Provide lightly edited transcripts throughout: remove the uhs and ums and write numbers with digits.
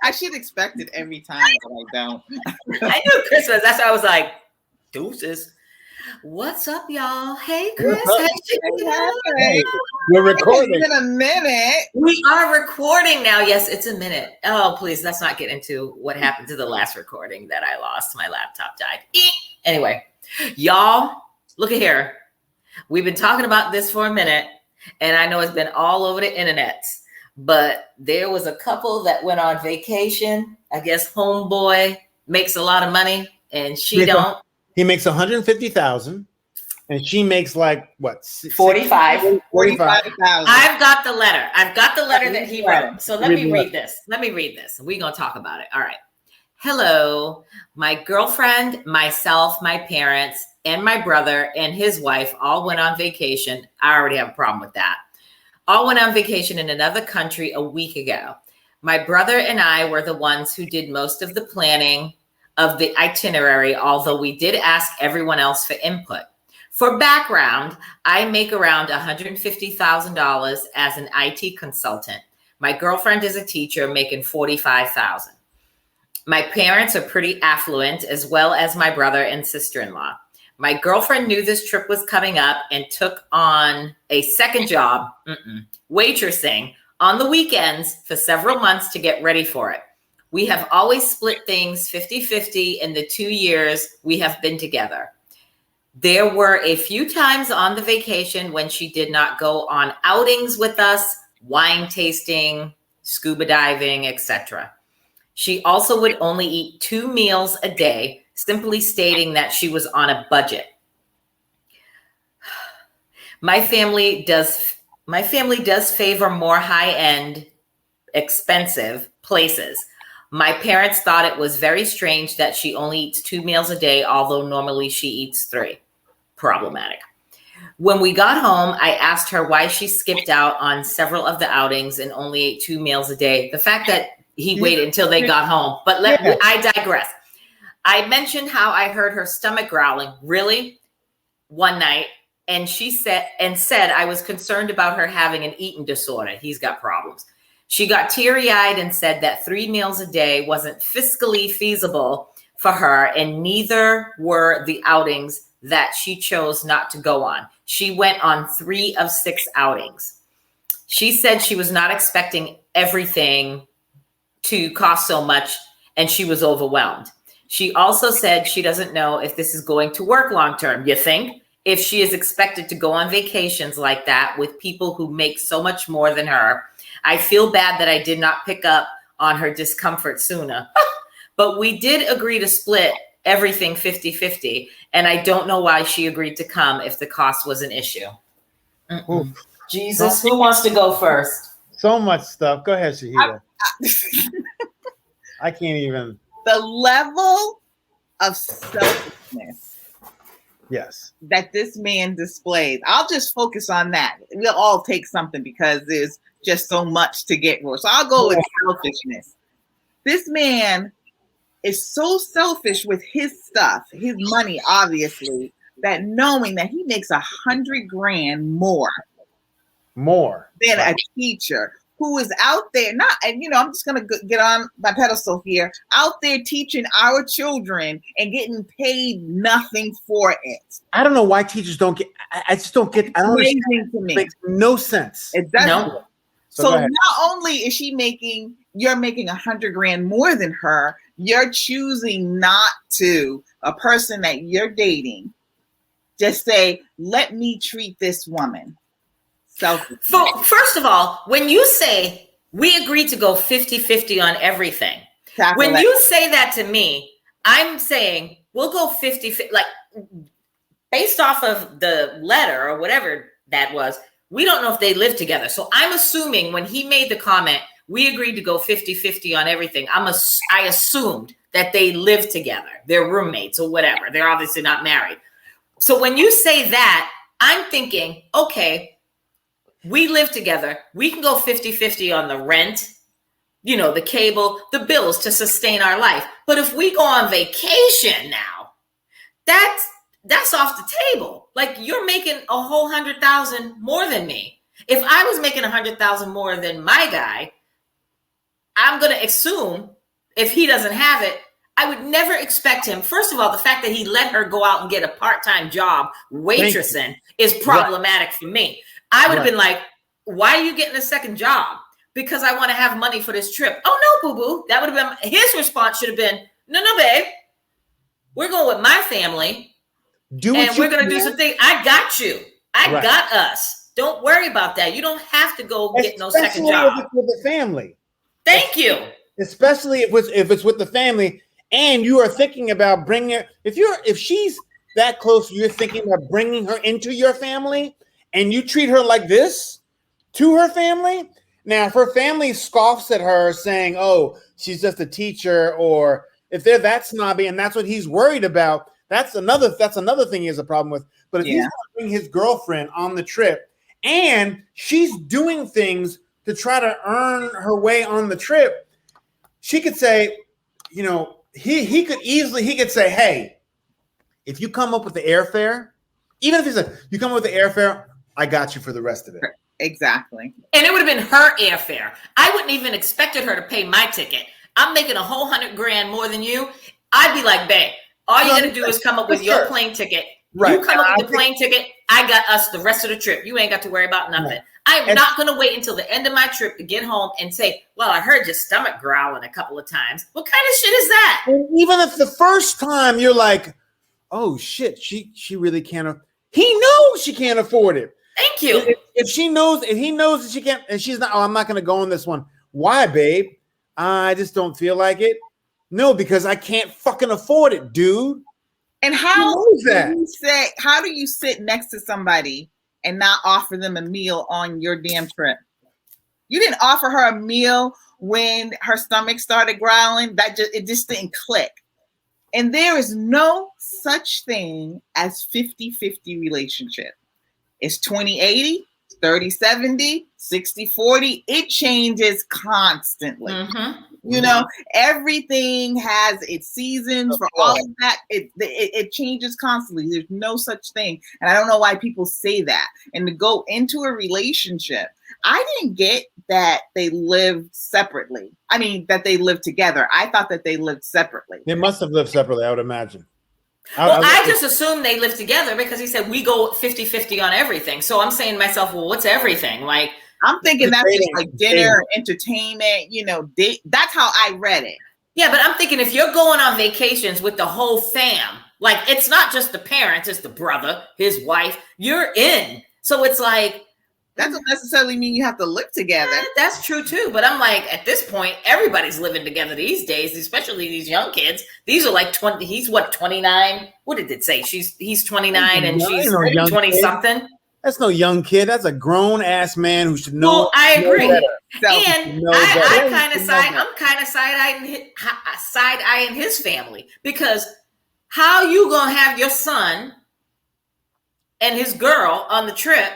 I should expect it every time, but I don't. I knew Christmas. That's why I was like, deuces. What's up, y'all? Hey, Chris. Hey, we're recording. It's been a minute. We are recording now. Yes, it's a minute. Oh, please, let's not get into what happened to the last recording that I lost. My laptop died. Anyway, y'all, look at here. We've been talking about this for a minute, and I know it's been all over the internet, but there was a couple that went on vacation. I guess homeboy makes a lot of money, and she don't. He makes $150,000, and she makes like what? 45. 45,000. I've got the letter. I've got the letter that he wrote. So let me read this. We're gonna talk about it. All right. Hello, my girlfriend, myself, my parents, and my brother and his wife all went on vacation. I already have a problem with that. All went on vacation in another country a week ago. My brother and I were the ones who did most of the planning of the itinerary, although we did ask everyone else for input. For background, I make around $150,000 as an IT consultant. My girlfriend is a teacher making $45,000. My parents are pretty affluent, as well as my brother and sister-in-law. My girlfriend knew this trip was coming up and took on a second job, waitressing, on the weekends for several months to get ready for it. We have always split things 50-50 in the 2 years we have been together. There were a few times on the vacation when she did not go on outings with us, wine tasting, scuba diving, etc. She also would only eat 2 meals a day, simply stating that she was on a budget. My family does favor more high-end, expensive places. My parents thought it was very strange that she only eats 2 meals a day, although normally she eats 3. Problematic. When we got home, I asked her why she skipped out on several of the outings and only ate 2 meals a day. The fact that he waited until they got home. But I digress. I mentioned how I heard her stomach growling, really, one night, and she said I was concerned about her having an eating disorder. He's got problems. She got teary-eyed and said that 3 meals a day wasn't fiscally feasible for her, and neither were the outings that she chose not to go on. She went on 3 of 6 outings. She said she was not expecting everything to cost so much, and she was overwhelmed. She also said she doesn't know if this is going to work long-term. You think? If she is expected to go on vacations like that with people who make so much more than her, I feel bad that I did not pick up on her discomfort sooner. But we did agree to split everything 50-50, and I don't know why she agreed to come if the cost was an issue. Jesus, who wants to go first? So much stuff. Go ahead, Shahidah. I can't even. The level of selfishness. Yes. That this man displays. I'll just focus on that. We'll all take something because there's just so much to get for. So I'll go with selfishness. This man is so selfish with his stuff, his money, obviously, that knowing that he makes $100,000 more than a teacher who is out there, I'm just going to get on my pedestal here, out there teaching our children and getting paid nothing for it. I don't know why teachers don't get, I just don't get, I don't understand. To me. It makes no sense. It doesn't. No. So not only is you're making $100,000 more than her, you're choosing not to, a person that you're dating, just say, let me treat this woman. First of all, when you say we agreed to go 50-50 on everything, when you say that to me, I'm saying we'll go 50-50, like based off of the letter or whatever that was, we don't know if they live together. So I'm assuming when he made the comment, we agreed to go 50-50 on everything. I assumed that they live together. They're roommates or whatever. They're obviously not married. So when you say that, I'm thinking, okay, we live together. We can go 50-50 on the rent, the cable, the bills to sustain our life. But if we go on vacation now, that's off the table. Like you're making a whole 100,000 more than me. If I was making 100,000 more than my guy, I'm going to assume if he doesn't have it, I would never expect him. First of all, the fact that he let her go out and get a part-time job waitressing is problematic for me. I would have been like, why are you getting a second job? Because I want to have money for this trip. Oh, no, boo-boo. That would have been, his response should have been, no, babe. We're going with my family. And we're going to do something. I got you. I got us. Don't worry about that. You don't have to go get no second job. If it's with the family. Thank you. Especially if it's with the family. And you are thinking about bringing her, if she's that close, you're thinking about bringing her into your family, and you treat her like this to her family. Now, if her family scoffs at her saying, oh, she's just a teacher, or if they're that snobby and that's what he's worried about, that's another thing he has a problem with. But if he's going to bring his girlfriend on the trip and she's doing things to try to earn her way on the trip, she could say, you know, he could say, hey, if you come up with the airfare, even if he said, you come up with the airfare, I got you for the rest of it. Exactly. And it would have been her airfare. I wouldn't even expected her to pay my ticket. I'm making a whole $100,000 more than you. I'd be like, babe, all you gotta do is come up with your plane ticket. Right. You come up with the plane ticket, I got us the rest of the trip. You ain't got to worry about nothing. Right. I'm not going to wait until the end of my trip to get home and say, well, I heard your stomach growling a couple of times. What kind of shit is that? And even if the first time you're like, oh, shit, she really can't. He knows she can't afford it. Thank you. If he knows that she can't, and she's not, oh, I'm not going to go on this one. Why, babe? I just don't feel like it. No, because I can't fucking afford it, dude. And how do you sit next to somebody and not offer them a meal on your damn trip? You didn't offer her a meal when her stomach started growling. It just didn't click. And there is no such thing as 50-50 relationship. It's 20-80, 30-70, 60-40. It changes constantly. Mm-hmm. You know, everything has its seasons for all of that. It changes constantly. There's no such thing. And I don't know why people say that. And to go into a relationship, I didn't get that they lived separately. I mean, that they lived together. I thought that they lived separately. They must have lived separately, I would imagine. I just assumed they lived together because he said we go 50-50 on everything. So I'm saying to myself, well, what's everything? Like, I'm thinking that's just like dinner, entertainment, you know, that's how I read it. Yeah, but I'm thinking if you're going on vacations with the whole fam, like it's not just the parents, it's the brother, his wife, you're in. So it's like, that doesn't necessarily mean you have to live together. Yeah, that's true too. But I'm like, at this point, everybody's living together these days, especially these young kids. These are like 20, he's what, 29? What did it say? He's 29 and she's 20 something. That's no young kid. That's a grown ass man who should know. Well, I agree. And I'm kind of side eyeing his family, because how you gonna have your son and his girl on the trip,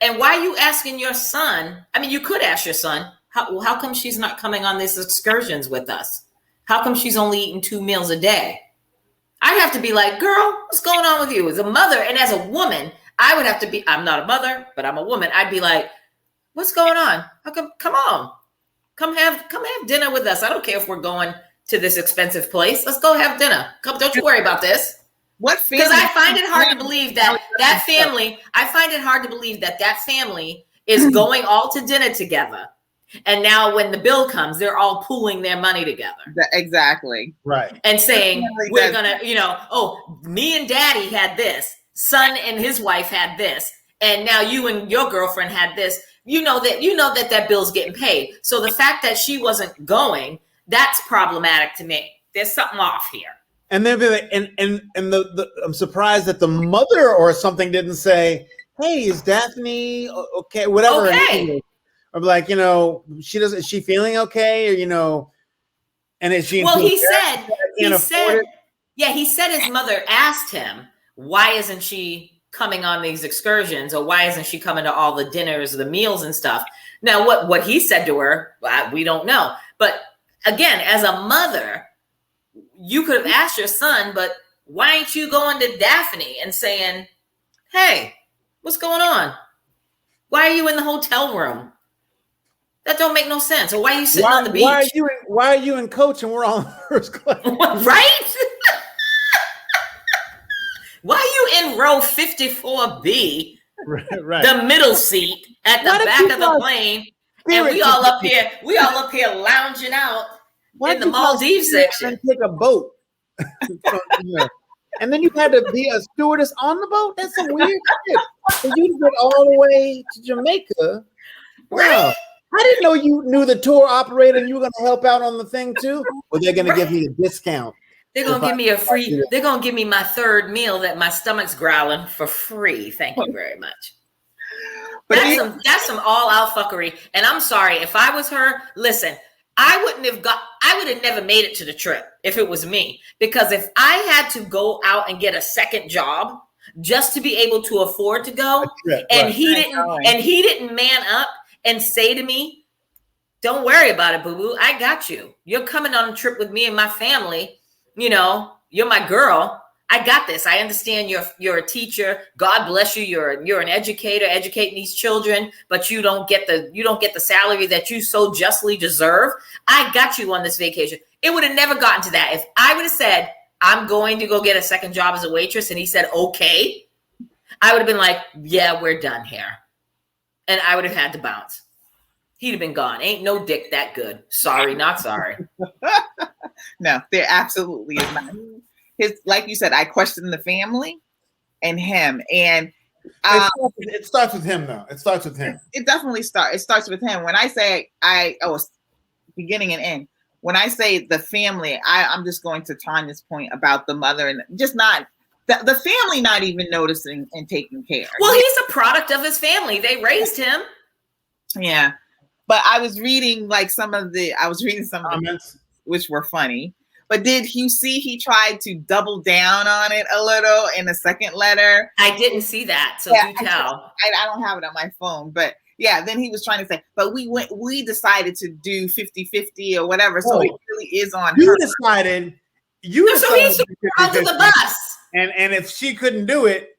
and why are you asking your son? I mean, you could ask your son, how come she's not coming on these excursions with us? How come she's only eating 2 meals a day? I'd have to be like, girl, what's going on with you? As a mother and as a woman, I would have to be, I'm not a mother, but I'm a woman. I'd be like, what's going on? How come, come on, come have dinner with us. I don't care if we're going to this expensive place. Let's go have dinner. Come, don't you worry about this. Because I find it hard to believe that family, I find it hard to believe that family is going all to dinner together. And now when the bill comes, they're all pooling their money together. Exactly. Right. And saying, we're going to, oh, me and daddy had this. Son and his wife had this, and now you and your girlfriend had this. You know that bill's getting paid. So the fact that she wasn't going, that's problematic to me. There's something off here. And then I'm surprised that the mother or something didn't say, "Hey, is Daphne okay?" Whatever. Okay. I'm like, she doesn't. Is she feeling okay? Or and is she? Well, he said. He said his mother asked him, why isn't she coming on these excursions, or why isn't she coming to all the dinners, the meals and stuff? Now, what he said to her, we don't know. But again, as a mother, you could have asked your son, but why ain't you going to Daphne and saying, hey, what's going on? Why are you in the hotel room? That don't make no sense. Or why are you sitting on the beach? Why are you in coach and we're all in first class? Right? Why are you in row 54B, right. the middle seat at the back of the plane, and we all up here lounging out in the Maldives section and take a boat? And then you had to be a stewardess on the boat? That's some weird shit. So you get all the way to Jamaica. Wow. I didn't know you knew the tour operator and you were going to help out on the thing too. Well, they're going to give me a discount. They're going to give me a free, they're going to give me my third meal that my stomach's growling for free. Thank you very much. But that's some all out fuckery. And I'm sorry, if I was her, listen, I would have never made it to the trip if it was me. Because if I had to go out and get a second job just to be able to afford to go, he didn't man up and say to me, don't worry about it, boo-boo. I got you. You're coming on a trip with me and my family. You know, you're my girl. I got this. I understand you're a teacher. God bless you. You're an educator, educating these children, but you don't get the salary that you so justly deserve. I got you on this vacation. It would have never gotten to that. If I would have said, I'm going to go get a second job as a waitress, and he said, okay, I would have been like, yeah, we're done here. And I would have had to bounce. He'd have been gone. Ain't no dick that good. Sorry, not sorry. No, there absolutely is not. Like you said, I questioned the family and him. And it starts with him, though. It starts with him. It definitely starts. It starts with him. When I say beginning and end. When I say the family, I'm just going to Tanya's point about the mother and just not the family not even noticing and taking care. Well, he's a product of his family. They raised him. Yeah. But I was reading some of the comments, which were funny. But did you see he tried to double down on it a little in the second letter? I didn't see that, so do tell. I don't have it on my phone, but yeah, then he was trying to say, but we decided to do 50-50 or whatever, so it really is on her. You decided so he's under the bus. And if she couldn't do it,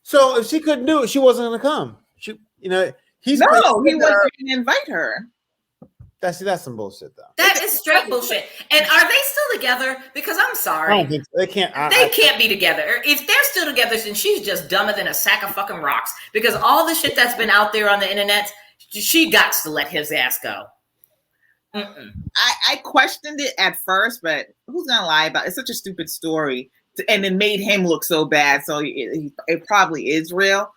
she wasn't going to come. He wasn't going to invite her. That's some bullshit, though. That is straight bullshit. And are they still together? Because I'm sorry, I don't think so. They can't. They can't be together. If they're still together, then she's just dumber than a sack of fucking rocks. Because all the shit that's been out there on the internet, she got to let his ass go. I questioned it at first, but who's gonna lie about it? It's such a stupid story, and it made him look so bad. So it probably is real.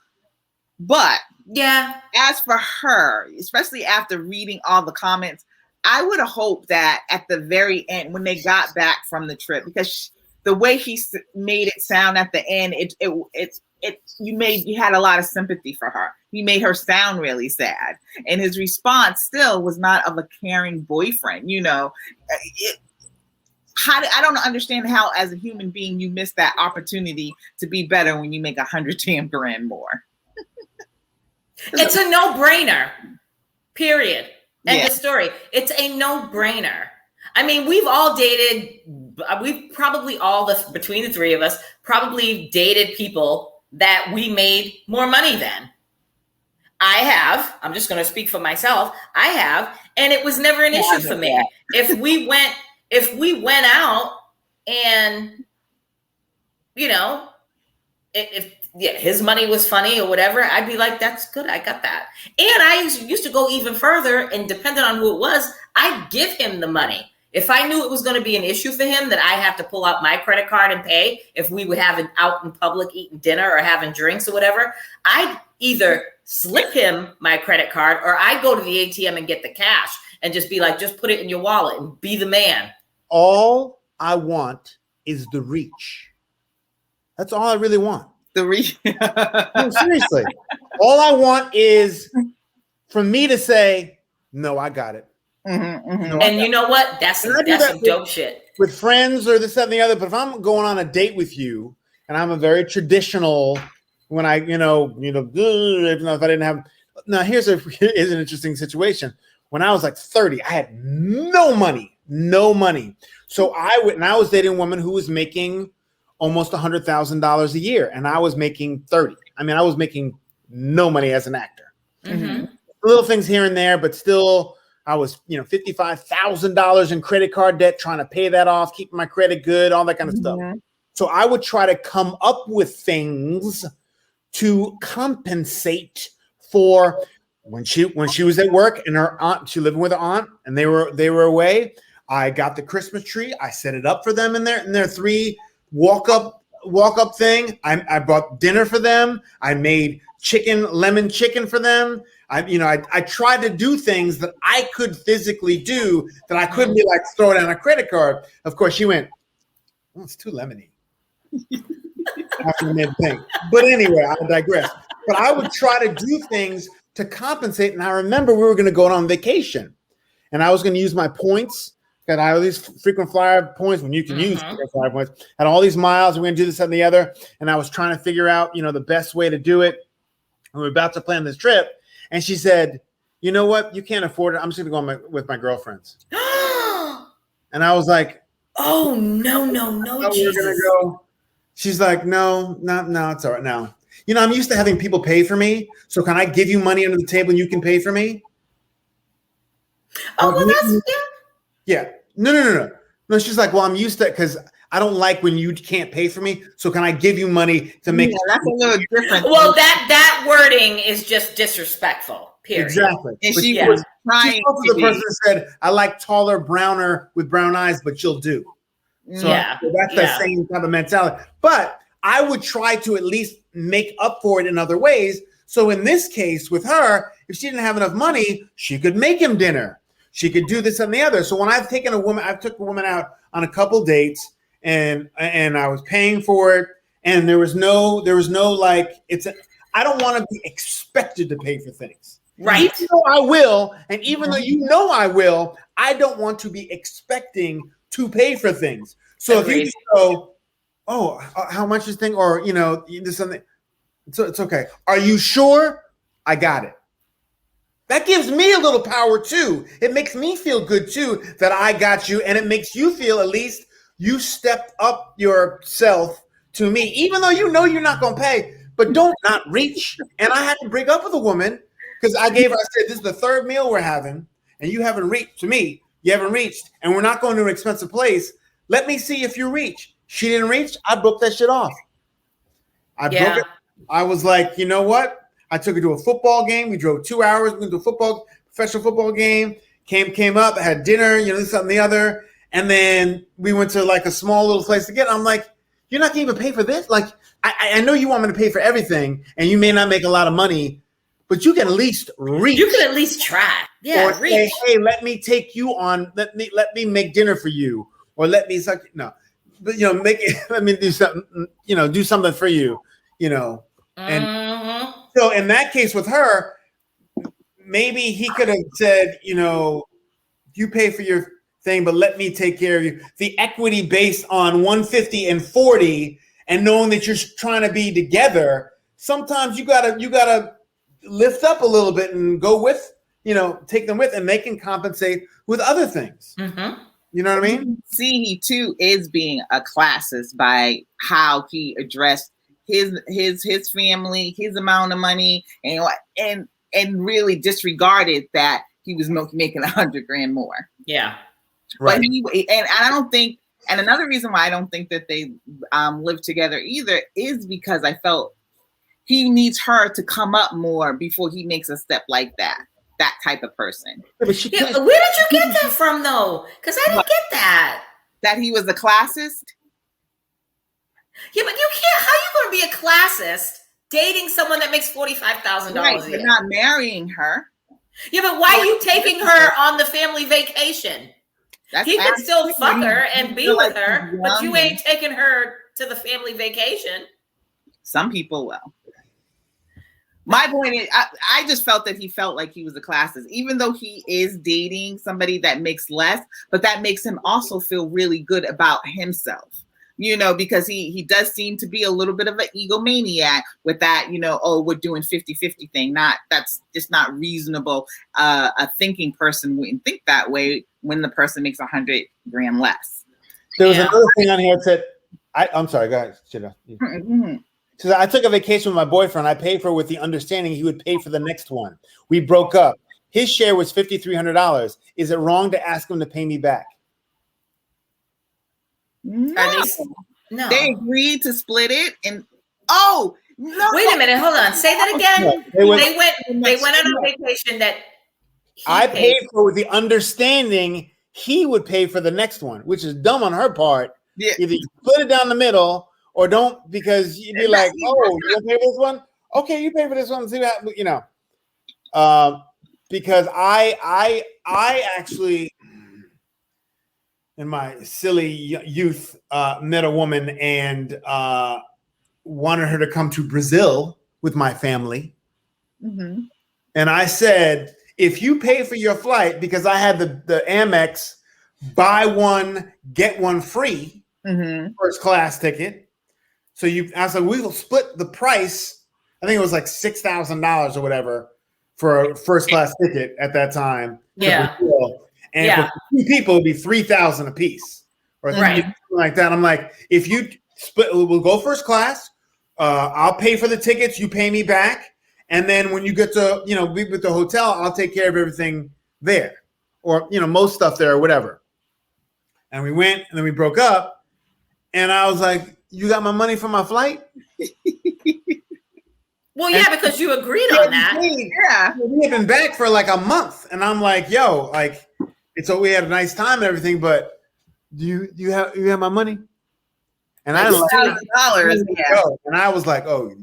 But yeah, as for her, especially after reading all the comments, I would have hoped that at the very end, when they got back from the trip, because the way he made it sound at the end, you had a lot of sympathy for her. He made her sound really sad, and his response still was not of a caring boyfriend. I don't understand how, as a human being, you miss that opportunity to be better when you make 100 damn grand more. It's a no-brainer, period. End of story. It's a no-brainer. I mean, we've all dated, between the three of us, probably dated people that we made more money than. I have. I'm just going to speak for myself. I have. And it was never an issue for me. If we went out and, if his money was funny or whatever, I'd be like, that's good. I got that. And I used to go even further, and depending on who it was, I'd give him the money. If I knew it was going to be an issue for him that I have to pull out my credit card and pay, if we would have an out in public eating dinner or having drinks or whatever, I'd either slip him my credit card or I'd go to the ATM and get the cash and just be like, just put it in your wallet and be the man. All I want is the reach. That's all I really want. The reach. No, seriously. All I want is for me to say, no, I got it. Mm-hmm, mm-hmm. No, and you know what? That's some dope shit. With friends or this, that, and the other. But if I'm going on a date with you and I'm a very traditional, when I, if I didn't have, now here's an interesting situation. When I was like 30, I had no money. So I was dating a woman who was making almost $100,000 a year, and I was making 30. I mean, I was making no money as an actor. Mm-hmm. little things here and there, but still I was, $55,000 in credit card debt, trying to pay that off, keeping my credit good, all that kind of stuff. So I would try to come up with things to compensate for when she was at work and her aunt, she lived with her aunt and they were away. I got the Christmas tree. I set it up for them in their 3 walk up thing. I bought dinner for them. I made lemon chicken for them. I tried to do things that I could physically do that I couldn't be like throw it on a credit card. Of course, she went, "Oh, it's too lemony." After the mid thing. But anyway, I digress. But I would try to do things to compensate. And I remember we were going to go on vacation, and I was going to use my points. Got all these frequent flyer points when you can use frequent flyer points. Had all these miles. We're going to do this and the other. And I was trying to figure out, the best way to do it. We were about to plan this trip. And she said, "You know what? You can't afford it. I'm just going to go with my girlfriends." And I was like, "Oh, no, Jesus." We're going to go. She's like, no, it's all right now. I'm used to having people pay for me. So can I give you money under the table and you can pay for me? Oh, well, that's, yeah. No. No, she's like, well, I'm used to it because I don't like when you can't pay for me. So can I give you money to make that's a little different. Well, that wording is just disrespectful, period. Exactly. And but she was trying to the person that said, "I like taller, browner with brown eyes, but she'll do." So that's the same type of mentality. But I would try to at least make up for it in other ways. So in this case with her, if she didn't have enough money, she could make him dinner. She could do this and the other. So when I've took a woman out on a couple dates and I was paying for it, and there was no like I don't want to be expected to pay for things. Right. Even though I will, and even though I will, I don't want to be expecting to pay for things. So if you just go, "Oh, how much is thing?" Or you do something, so it's okay. "Are you sure?" "I got it." That gives me a little power too. It makes me feel good too that I got you, and it makes you feel at least you stepped up yourself to me, even though you're not going to pay. But don't not reach. And I had to break up with a woman because I said, "This is the 3rd meal we're having, and you haven't reached to me. You haven't reached, and we're not going to an expensive place. Let me see if you reach." She didn't reach. I broke that shit off. I broke it. I was like, you know what? I took her to a football game. We drove 2 hours. We went to a professional football game. Came up, had dinner, this, that, and the other. And then we went to like a small little place again. I'm like, "You're not going to even pay for this? Like, I know you want me to pay for everything, and you may not make a lot of money, but you can at least reach. You can at least try. Yeah, or reach. Say, "Hey, let me take you on. Let me make dinner for you, or let me suck." No, but let me do something. Do something for you. And so in that case with her, maybe he could have said, "You pay for your thing, but let me take care of you." The equity based on 150 and 40, and knowing that you're trying to be together. Sometimes you gotta lift up a little bit and go with, take them with, and they can compensate with other things. You know what I mean? See, he too is being a classist by how he addressed his family, his amount of money, and really disregarded that he was making $100,000 more. Yeah, right. But and I don't think, and another reason why I don't think that they live together either is because I felt he needs her to come up more before he makes a step like that. That type of person. Where did you get that from, though? Because I didn't get that. That he was a classist. Yeah, but you can't. How are you going to be a classist dating someone that makes $45,000 a year? You're not marrying her. Yeah, but why are you taking her on the family vacation? He can still fuck her and be with her, but you ain't taking her to the family vacation. Some people will. My point is, I just felt that he felt like he was a classist, even though he is dating somebody that makes less, but that makes him also feel really good about himself, because he does seem to be a little bit of an egomaniac with that, we're doing 50-50 thing. That's just not reasonable. A thinking person wouldn't think that way when the person makes $100,000 less. There was another thing on here that said, I'm sorry, guys. So I took a vacation with my boyfriend. I paid for it with the understanding he would pay for the next one. We broke up. His share was $5,300. Is it wrong to ask him to pay me back? No. No. They agreed to split it, and no. Wait a minute, hold on. Say that again. They went on a vacation that I paid for with the understanding he would pay for the next one, which is dumb on her part. Yeah. Either you split it down the middle or don't, because you'd be like, oh, you pay for this one? Okay, you pay for this one. See that, you know. Because I actually, in my silly youth, met a woman and wanted her to come to Brazil with my family. Mm-hmm. And I said, if you pay for your flight, because I had the Amex buy one, get one free first class ticket. So I was like, we will split the price. I think it was like $6,000 or whatever for a first class ticket at that time. Yeah. And for 2 people, it'd be $3,000 a piece or something like that. I'm like, if you split, we'll go first class. I'll pay for the tickets. You pay me back. And then when you get to, be with the hotel, I'll take care of everything there or, most stuff there or whatever. And we went and then we broke up and I was like, you got my money for my flight? Well, yeah, because you agreed on that. Yeah. We had been back for like a month and I'm like, yo, like, we had a nice time and everything, but do you have my money? And I was like, $1,000. Yeah. And I was like, oh,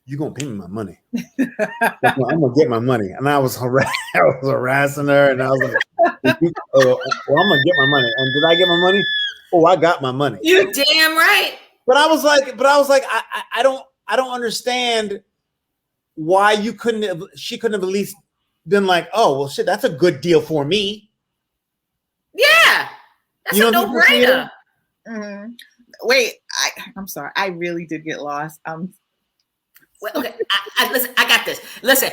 you gonna pay me my money? I'm gonna get my money. And I was harassing her, and I was like, well, I'm gonna get my money. And did I get my money? Oh, I got my money. You damn right. But I was like, I don't understand why she couldn't have at least been like, oh, well, shit, that's a good deal for me. Yeah, that's a no-brainer. Mm-hmm. Wait, I'm sorry. I really did get lost. Well, okay, listen. I got this. Listen,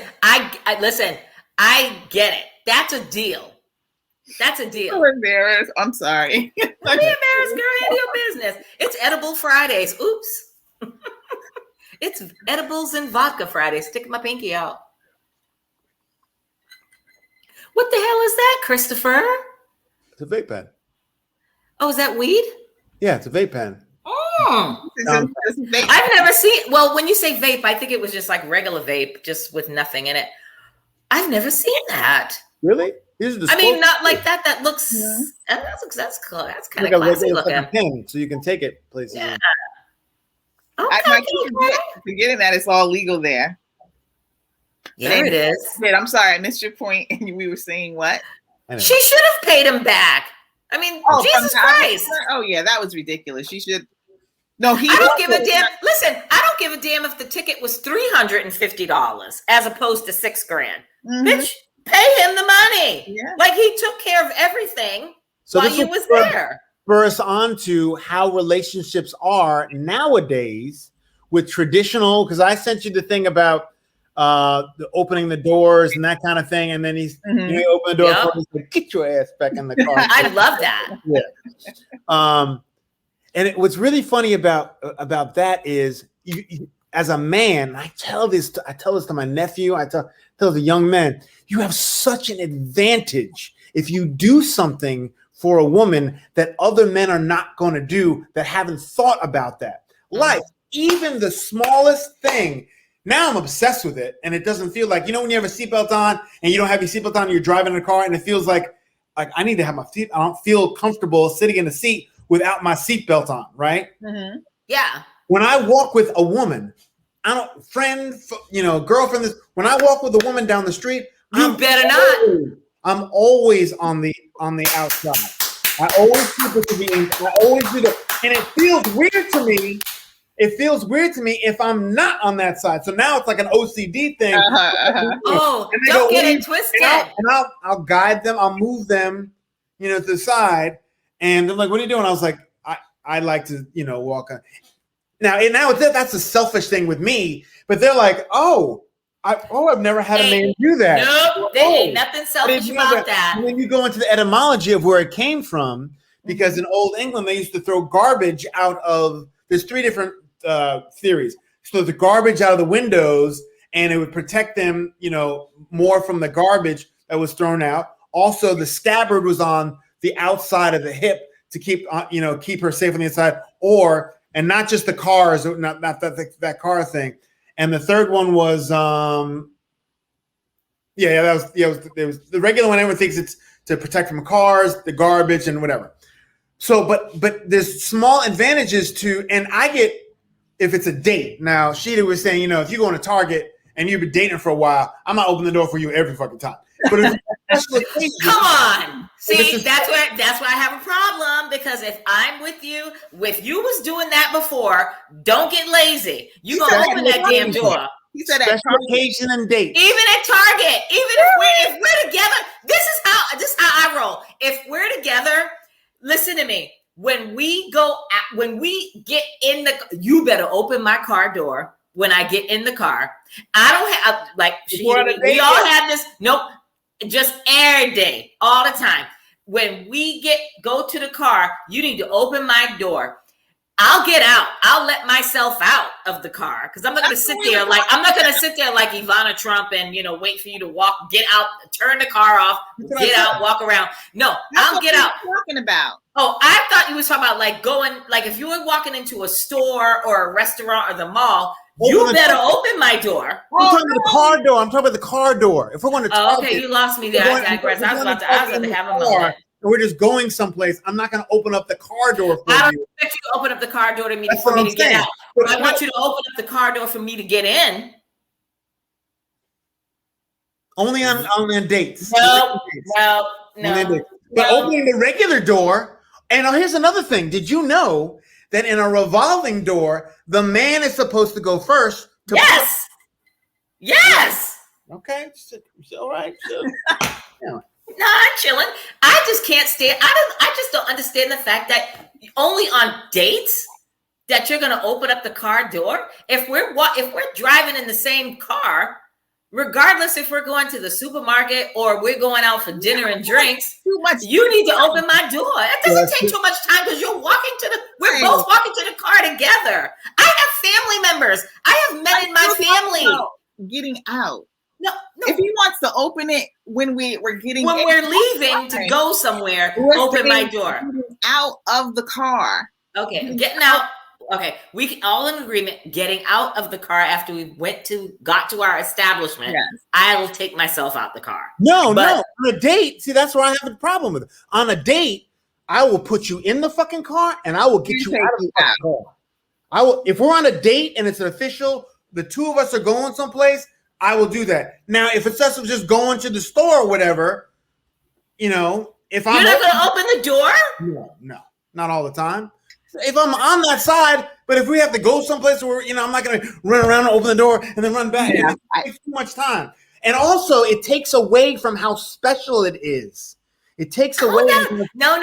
listen. I get it. That's a deal. That's a deal. I'm embarrassed. I'm sorry. Don't be embarrassed, girl. Handle your business. It's Edible Fridays. Oops. It's edibles and vodka Fridays. Stick my pinky out. What the hell is that, Christopher? It's a vape pen. Oh, is that weed? Yeah, it's a vape pen. I've never seen. Well, when you say vape, I think it was just like regular vape, just with nothing in it. I've never seen that. Really? I mean, not like that. That looks. Yeah. That's cool. That's kind of classy looking. Like a pen, so you can take it places. Yeah. Okay. I forgetting that it's all legal there. There it is. I'm sorry, I missed your point. And we were saying what? She should have paid him back. I mean, Jesus Christ. Oh yeah, that was ridiculous. She should. No, I don't give a damn. Listen, I don't give a damn if the ticket was $350 as opposed to $6,000. Bitch, pay him the money. Yeah. Like he took care of everything while you was there. Spur on to how relationships are nowadays with traditional. Because I sent you the thing about the opening the doors and that kind of thing, and then he opened the door for me, like, get your ass back in the car. I love that. Yeah. And what's really funny about that is, you, as a man, I tell this to my nephew, I tell the young men, you have such an advantage if you do something for a woman that other men are not going to do, that haven't thought about that. Like even the smallest thing. Now I'm obsessed with it, and it doesn't feel like, when you have a seatbelt on and you don't have your seatbelt on, and you're driving in a car, and it feels like I need to have my seat. I don't feel comfortable sitting in the seat without my seatbelt on, right? Mm-hmm. Yeah. When I walk with a woman, girlfriend. When I walk with a woman down the street, I'm always on the outside. I always keep it to be. I always do that, and it feels weird to me. It feels weird to me if I'm not on that side. So now it's like an OCD thing. Oh, don't get it twisted. And I'll guide them. I'll move them, to the side. And they're like, "What are you doing?" I was like, "I like to, walk on." Now that's a selfish thing with me. But they're like, I've never had a man do that. Nope, there ain't nothing selfish about that. And then you go into the etymology of where it came from, because in Old England they used to throw garbage out of. There's 3 different theories. so the garbage out of the windows, and it would protect them, more from the garbage that was thrown out. Also, the scabbard was on the outside of the hip to keep her safe on the inside, and not just the cars, not that car thing. And the third one was, that was the regular one. Everyone thinks it's to protect from cars, the garbage, and whatever. So, but there's small advantages to, and I get if it's a date. Now, Sheeta was saying, if you go on a Target and you've been dating for a while, I'm not opening the door for you every fucking time. But if come on, see, that's why I have a problem, because if I'm with you was doing that before, don't get lazy. You gonna open that damn door. He said special occasion and date. Even at Target, if we're together, this is how I roll. If we're together, listen to me. When we get in you better open my car door when I get in the car. I don't have we all have this. Nope, just every day, all the time. When we go to the car, you need to open my door. I'll get out. I'll let myself out of the car, because I'm not going to sit there like Ivana Trump and wait for you to walk, get out, turn the car off, get out, walk around. No, I'll get out. Talking about. Oh, I thought you was talking about like if you were walking into a store or a restaurant or the mall, you better open my door. I'm talking about the car door. I'm talking about the car door. If we're going to Target, okay, you lost me there. I digress. I was about to have a moment. And we're just going someplace, I'm not going to open up the car door for you. I don't expect you to open up the car door for me to get out. But I want you to open up the car door for me to get in. Only on dates. No. But opening the regular door, and here's another thing. Did you know that in a revolving door, the man is supposed to go first? Yes. Okay. All right. Yeah. No, I'm chilling. I just can't stand. I just don't understand the fact that only on dates that you're going to open up the car door. If we're driving in the same car, regardless if we're going to the supermarket or we're going out for dinner and drinks, you need to open my door. That doesn't take too much time, because we're both walking to the car together. I have family members. I have men in my family. Getting out. No. If he wants to open it when we're leaving to go somewhere, open my door. Out of the car. Okay, getting out. Okay, we all in agreement. Getting out of the car after we got to our establishment. Yes. I will take myself out the car. No. On a date, see, that's where I have a problem with it. On a date, I will put you in the fucking car and I will get you out of the fucking car. I will. If we're on a date and it's an official, the two of us are going someplace, I will do that. Now, if it's us just going to the store or whatever, if you're not going to open the door? No, not all the time. If I'm on that side, but if we have to go someplace where I'm not going to run around and open the door and then run back. Yeah. It takes too much time, and also it takes away from how special it is. It takes away. No.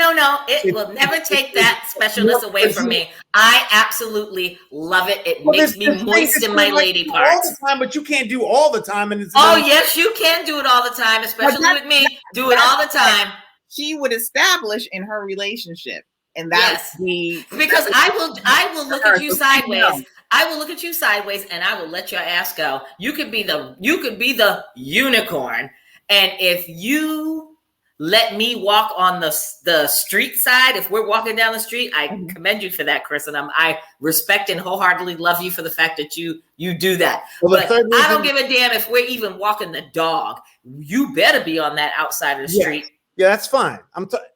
It will never take that specialness away from me. I absolutely love it. It makes me moist in my lady parts. All the time, but you can't do all the time. And yes, you can do it all the time, especially with me. Do it all the time. She would establish in her relationship, and that's because I will look at you sideways. I will look at you sideways, and I will let your ass go. You could be the unicorn, and if you let me walk on the street side. If we're walking down the street, I commend you for that, Chris, and I respect and wholeheartedly love you for the fact that you do that. Well, but I don't give a damn if we're even walking the dog. You better be on that outside of the street. Yeah, that's fine.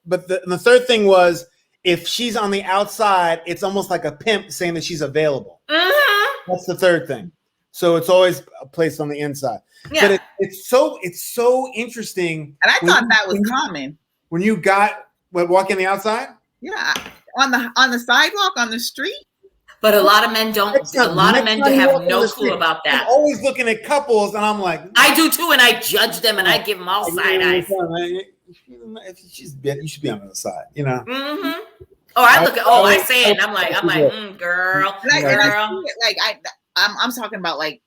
But the third thing was, if she's on the outside, it's almost like a pimp saying that she's available. Mm-hmm. That's the third thing. So it's always placed on the inside. Yeah. But it's so interesting. And I thought that was common. When you walking the outside? Yeah. On the sidewalk, on the street. But a lot of men don't. A lot of men have no clue about that. I'm always looking at couples, and I'm like, I do too, and I judge them, and I give them all side eyes. If you should be on the side, Mm-hmm. I say it, and I'm like, girl. I'm talking about like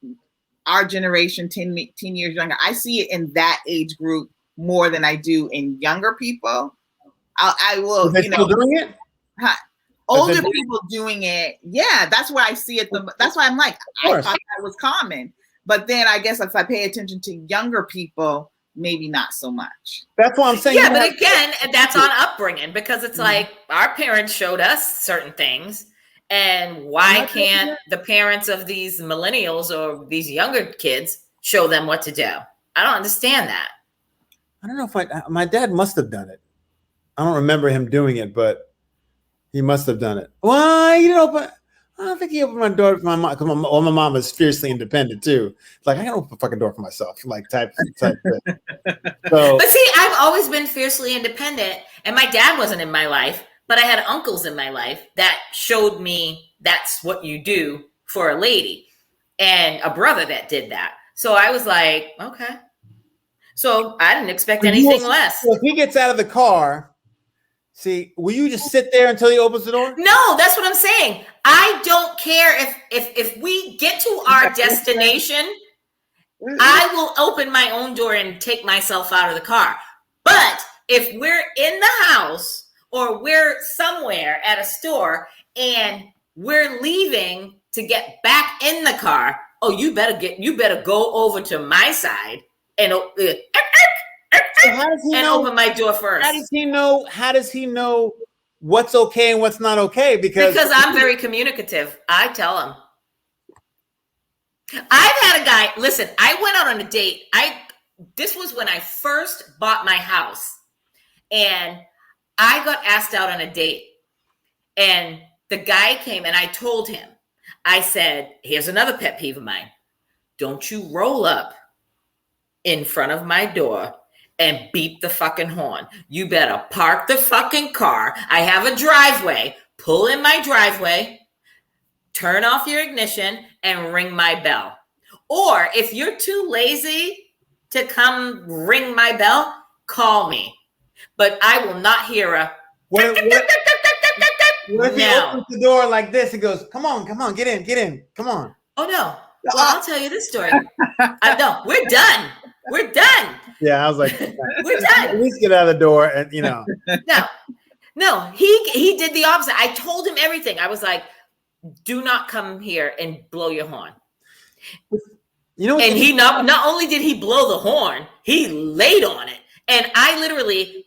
our generation, 10 years younger. I see it in that age group more than I do in younger people. I will. Are they still doing it? older people doing it, yeah, that's why I see it. That's why I'm like, I thought that was common. But then I guess if I pay attention to younger people, maybe not so much. That's what I'm saying. Yeah, but again, that's on upbringing, because it's like our parents showed us certain things. And why can't the parents of these millennials or these younger kids show them what to do? I don't understand that. I don't know if my dad must have done it. I don't remember him doing it, but he must have done it. Well, but I don't think he opened my door for my mom, because my mom is fiercely independent too. It's like, I can open the fucking door for myself, like type thing. So, but see, I've always been fiercely independent, and my dad wasn't in my life. But I had uncles in my life that showed me that's what you do for a lady, and a brother that did that. So I was like, okay. So I didn't expect anything less. So if he gets out of the car, will you just sit there until he opens the door? No, that's what I'm saying. I don't care if we get to our destination, I will open my own door and take myself out of the car. But if we're in the house, or we're somewhere at a store and we're leaving to get back in the car, you better go over to my side and So how does he know, open my door first. How does he know what's okay and what's not okay? Because I'm very communicative. I tell him. I've had a guy, listen, I went out on a date. This was when I first bought my house, and I got asked out on a date, and the guy came, and I told him, I said, here's another pet peeve of mine. Don't you roll up in front of my door and beep the fucking horn. You better park the fucking car. I have a driveway. Pull in my driveway, turn off your ignition, and ring my bell. Or if you're too lazy to come ring my bell, call me. But I will not hear a. What if he opens the door like this and goes, come on, get in, come on. Oh, no. Well, I'll tell you this story. No, we're done. We're done. Yeah, I was like, we're done. At least get out of the door and, No, he did the opposite. I told him everything. I was like, do not come here and blow your horn. And he not only did he blow the horn, he laid on it. And I literally,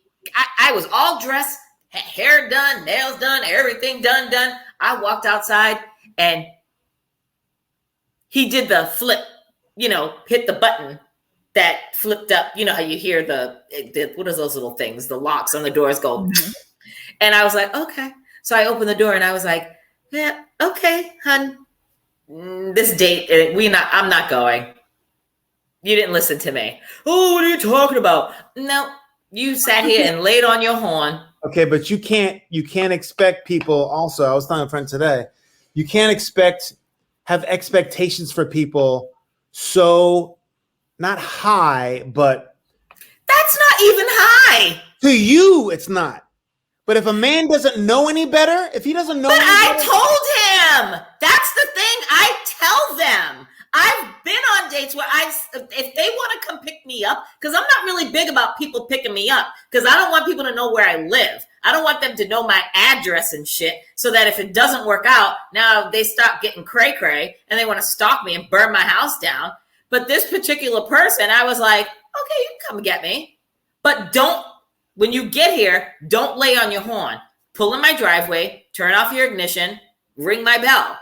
I was all dressed, hair done, nails done, everything done. I walked outside and he did the flip, hit the button that flipped up. You know how you hear the what are those little things? The locks on the doors go. Mm-hmm. And I was like, okay. So I opened the door and I was like, yeah, okay, hun. This date, I'm not going. You didn't listen to me. Oh, what are you talking about? No, you sat here and laid on your horn. Okay, but you can't expect people also. I was telling a friend today, you can't have expectations for people so not high, but that's not even high. To you, it's not. But if a man doesn't know any better, if he doesn't know any better. I told him. That's the thing. I tell them. I've been on dates where if they want to come pick me up, because I'm not really big about people picking me up, because I don't want people to know where I live. I don't want them to know my address and shit, so that if it doesn't work out, now they stop getting cray-cray and they want to stalk me and burn my house down. But this particular person, I was like, okay, you can come get me. But when you get here, don't lay on your horn. Pull in my driveway, turn off your ignition, ring my bell.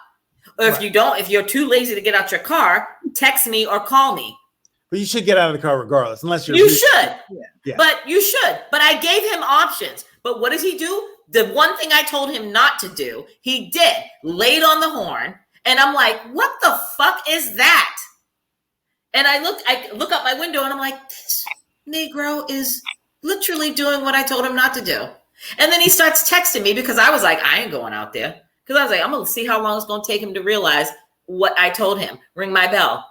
Or if you're too lazy to get out your car, text me or call me. But you should get out of the car regardless, unless you should. Yeah. But you should. But I gave him options. But what does he do? The one thing I told him not to do, he did. Laid on the horn. And I'm like, what the fuck is that? And I look out my window and I'm like, this Negro is literally doing what I told him not to do. And then he starts texting me because I was like, I ain't going out there. Because I was like, I'm going to see how long it's going to take him to realize what I told him. Ring my bell.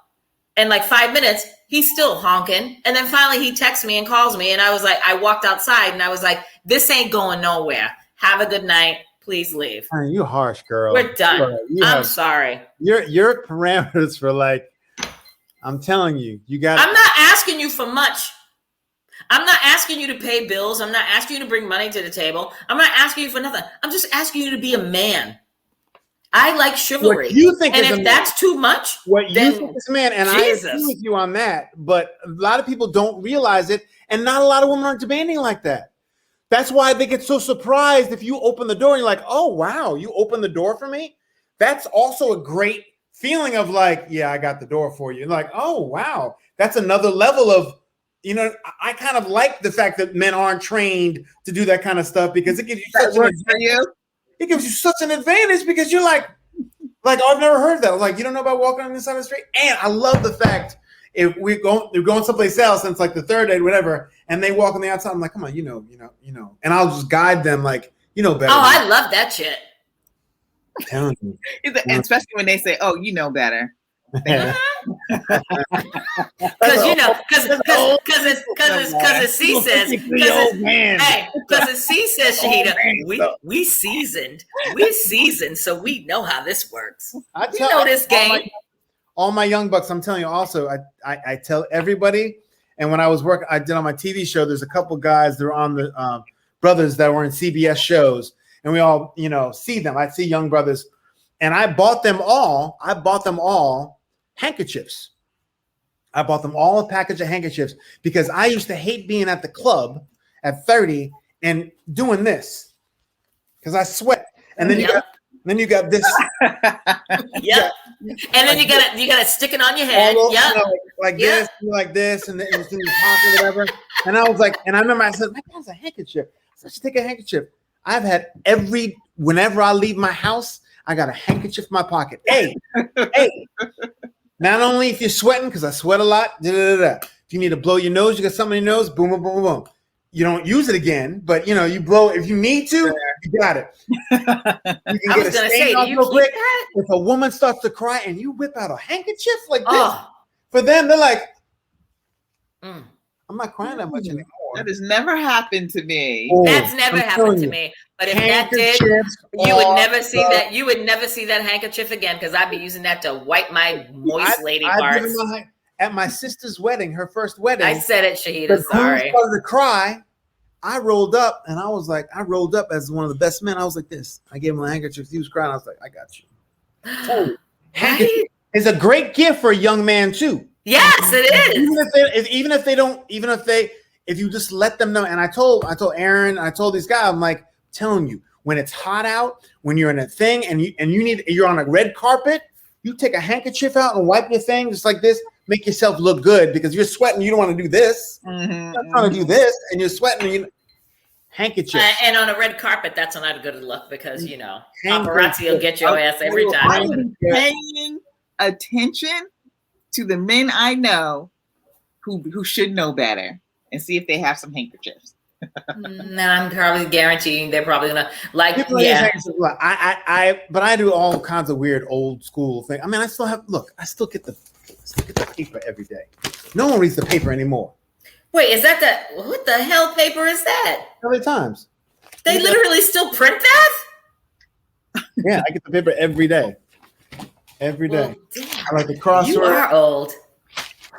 And like 5 minutes, he's still honking. And then finally he texts me and calls me. And I was like, I walked outside and I was like, this ain't going nowhere. Have a good night. Please leave. Man, you harsh, girl. We're done. I'm sorry. Your parameters for I'm telling you, you got. I'm not asking you for much. I'm not asking you to pay bills. I'm not asking you to bring money to the table. I'm not asking you for nothing. I'm just asking you to be a man. I like chivalry. What you think and is if a that's too much, what then you think is a man, and Jesus. I agree with you on that, but a lot of people don't realize it, and not a lot of women are demanding like that. That's why they get so surprised if you open the door and you're like, oh, wow, you opened the door for me? That's also a great feeling of like, yeah, I got the door for you. And like, oh, wow, that's another level of, you know, I kind of like the fact that men aren't trained to do that kind of stuff because it gives you such an advantage. It gives you such an advantage because you're like, oh, I've never heard that. I'm like, you don't know about walking on this side of the street? And I love the fact if we're going someplace else and it's like the third date, whatever, and they walk on the outside, I'm like, come on, you know. And I'll just guide them like, you know better. Oh, I love that shit. I'm telling you. Especially when they say, oh, you know better. Because as C says, Shahidah, we seasoned, so we know how this works. We know this game. All my young bucks, I'm telling you. Also, I tell everybody. And when I was working, I did on my TV show. There's a couple guys that were on the brothers that were in CBS shows, and we all, see them. I see young brothers, and I bought them all handkerchiefs. I bought them all a package of handkerchiefs because I used to hate being at the club at 30 and doing this because I sweat. And then you got this. Yep. And then you gotta stick it on your head. Yep. Like this, and then it's in your pocket, whatever. And I was like, and I remember I said, my God's a handkerchief. So I should take a handkerchief. I've had whenever I leave my house, I got a handkerchief in my pocket. Hey. Not only if you're sweating, because I sweat a lot, if you need to blow your nose, you got something in your nose, boom, boom, boom, boom. You don't use it again, but you blow if you need to, you got it. You can get a stain off real quick. If a woman starts to cry and you whip out a handkerchief like this, for them, they're like, I'm not crying that much anymore. That has never happened to me. That's never happened to me. But if that did, you would never see that. You would never see that handkerchief again because I'd be using that to wipe my moist lady parts. At my sister's wedding, her first wedding. I said it, Shahidah. Sorry. Started to cry. I rolled up and I was like, I rolled up as one of the best men. I was like this. I gave him a handkerchief. He was crying. I was like, I got you. Handkerchief is a great gift for a young man too. Yes, it is. If you just let them know. And I told Aaron, I told these guys, I'm like, telling you, when it's hot out, when you're in a thing and you're on a red carpet, you take a handkerchief out and wipe your thing just like this. Make yourself look good because you're sweating. You don't want to do this. You're not trying to do this, and you're sweating. Handkerchief. And on a red carpet, that's not a good look because paparazzi will get your ass every time. I'm paying attention to the men I know who should know better and see if they have some handkerchiefs. I'm probably guaranteeing they're probably gonna but I do all kinds of weird old school things. I mean, I still get the paper every day. No one reads the paper anymore. Wait, is that what the hell paper is that? LA Times. They literally still print that? Yeah, I get the paper every day. Every day. Well, I like the crossword. You are old.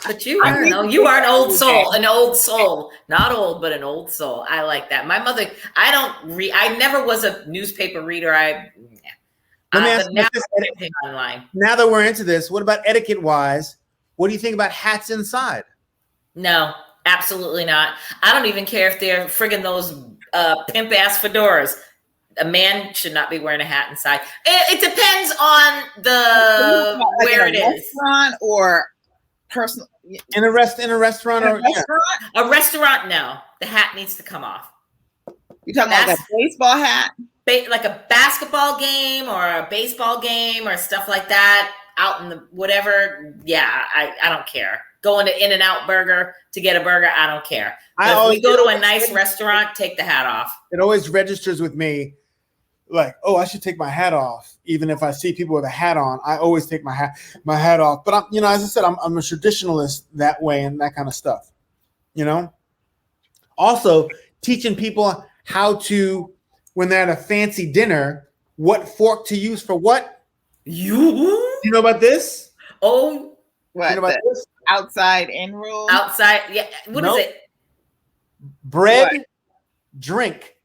But you are an old soul. Not old, but an old soul. I like that. My mother, I never was a newspaper reader. Let me ask you this. Now that we're into this, what about etiquette wise? What do you think about hats inside? No, absolutely not. I don't even care if they're friggin' those pimp ass fedoras. A man should not be wearing a hat inside. It depends on where it is. Restaurant or personal in a restaurant or a restaurant. No, the hat needs to come off. You talking about a baseball hat? Like a basketball game or a baseball game or stuff like that out in the whatever. Yeah, I don't care. Going to In-N-Out Burger to get a burger, I don't care. If we go to a nice restaurant, take the hat off. It always registers with me like, oh, I should take my hat off. Even if I see people with a hat on, I always take my hat off. But I'm, as I said, I'm a traditionalist that way and that kind of stuff. Also teaching people how to, when they're at a fancy dinner, what fork to use for what. You know about this? Oh, what? You know about this? Outside in rule? Outside, yeah. What is it? bread, What? drink.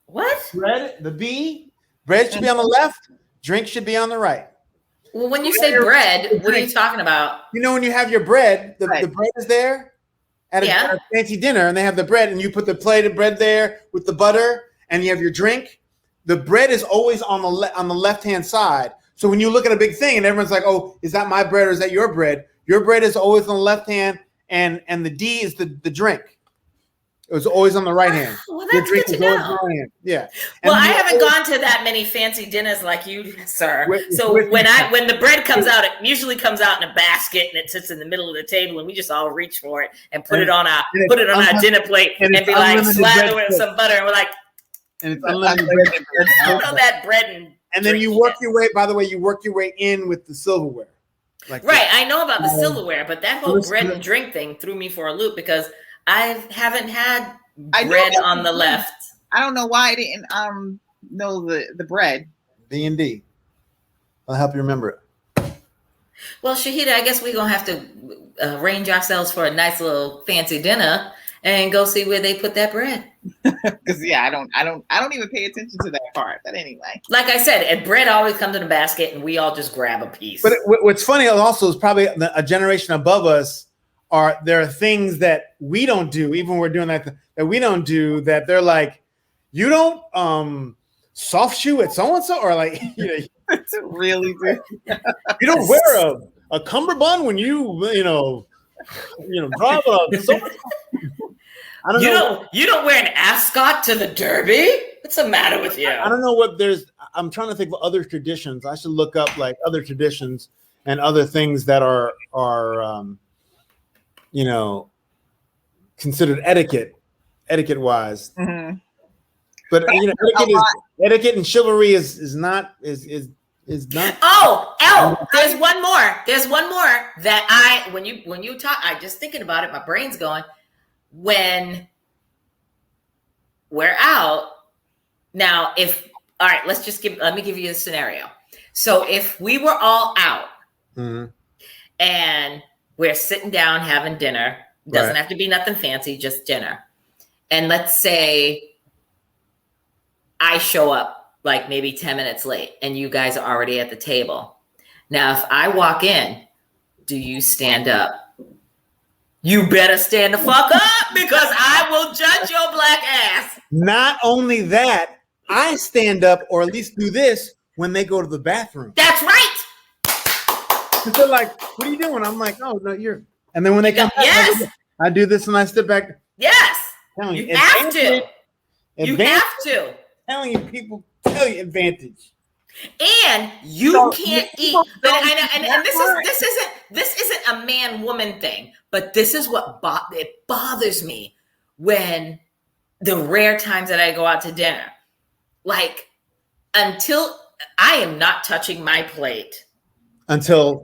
What? Bread, the B, bread should be on the left, drink should be on the right. Well, when you say bread, what are you talking about? You know, when you have your bread, the bread is there at a fancy dinner, and they have the bread, and you put the plate of bread there with the butter, and you have your drink. The bread is always on the left-hand side. So when you look at a big thing, and everyone's like, "Oh, is that my bread or is that your bread?" Your bread is always on the left hand, and the D is the drink. It was always on the right hand. Well, that's good to know. Right, yeah. Well, I haven't gone to that many fancy dinners like you, sir. So when the bread comes out, it usually comes out in a basket and it sits in the middle of the table, and we just all reach for it and put it on our dinner plate and be like, slather with some butter, and we're like, and it's unlimited bread. I don't know that bread and then you work your way. By the way, you work your way in with the silverware. Like right, I know about the silverware, but that whole bread and drink thing threw me for a loop because I haven't had bread on the left. I don't know why I didn't know the bread. D&D. I'll help you remember it. Well, Shahidah, I guess we're gonna have to arrange ourselves for a nice little fancy dinner and go see where they put that bread. Because I don't even pay attention to that part. But anyway, like I said, bread always comes in a basket, and we all just grab a piece. But what's funny also is probably a generation above us. There are things that we don't do, even when we're doing that we don't do, that they're like, you don't soft shoe at so and so, or like it's really good. You don't wear a cummerbund when you drive a so. I don't know. You don't wear an ascot to the Derby. What's the matter with you? I don't know what I'm trying to think of other traditions. I should look up like other traditions and other things that are considered etiquette wise. Mm-hmm. But etiquette and chivalry is not. Oh, there's one more. There's one more that when you talk, I just thinking about it, my brain's going. When we're out now, let me give you a scenario. So if we were all out and we're sitting down having dinner, doesn't have to be nothing fancy, just dinner. And let's say I show up like maybe 10 minutes late and you guys are already at the table. Now, if I walk in, do you stand up? You better stand the fuck up because I will judge your black ass. Not only that, I stand up or at least do this when they go to the bathroom. That's right. They're like, what are you doing? I'm like, oh, no, you're. And then when they come back, I do this and I step back. Yes. You have to. You have to. Telling you, people tell you advantage. And you can't eat. And this isn't a man-woman thing, but this is what it bothers me when the rare times that I go out to dinner, like until I am not touching my plate until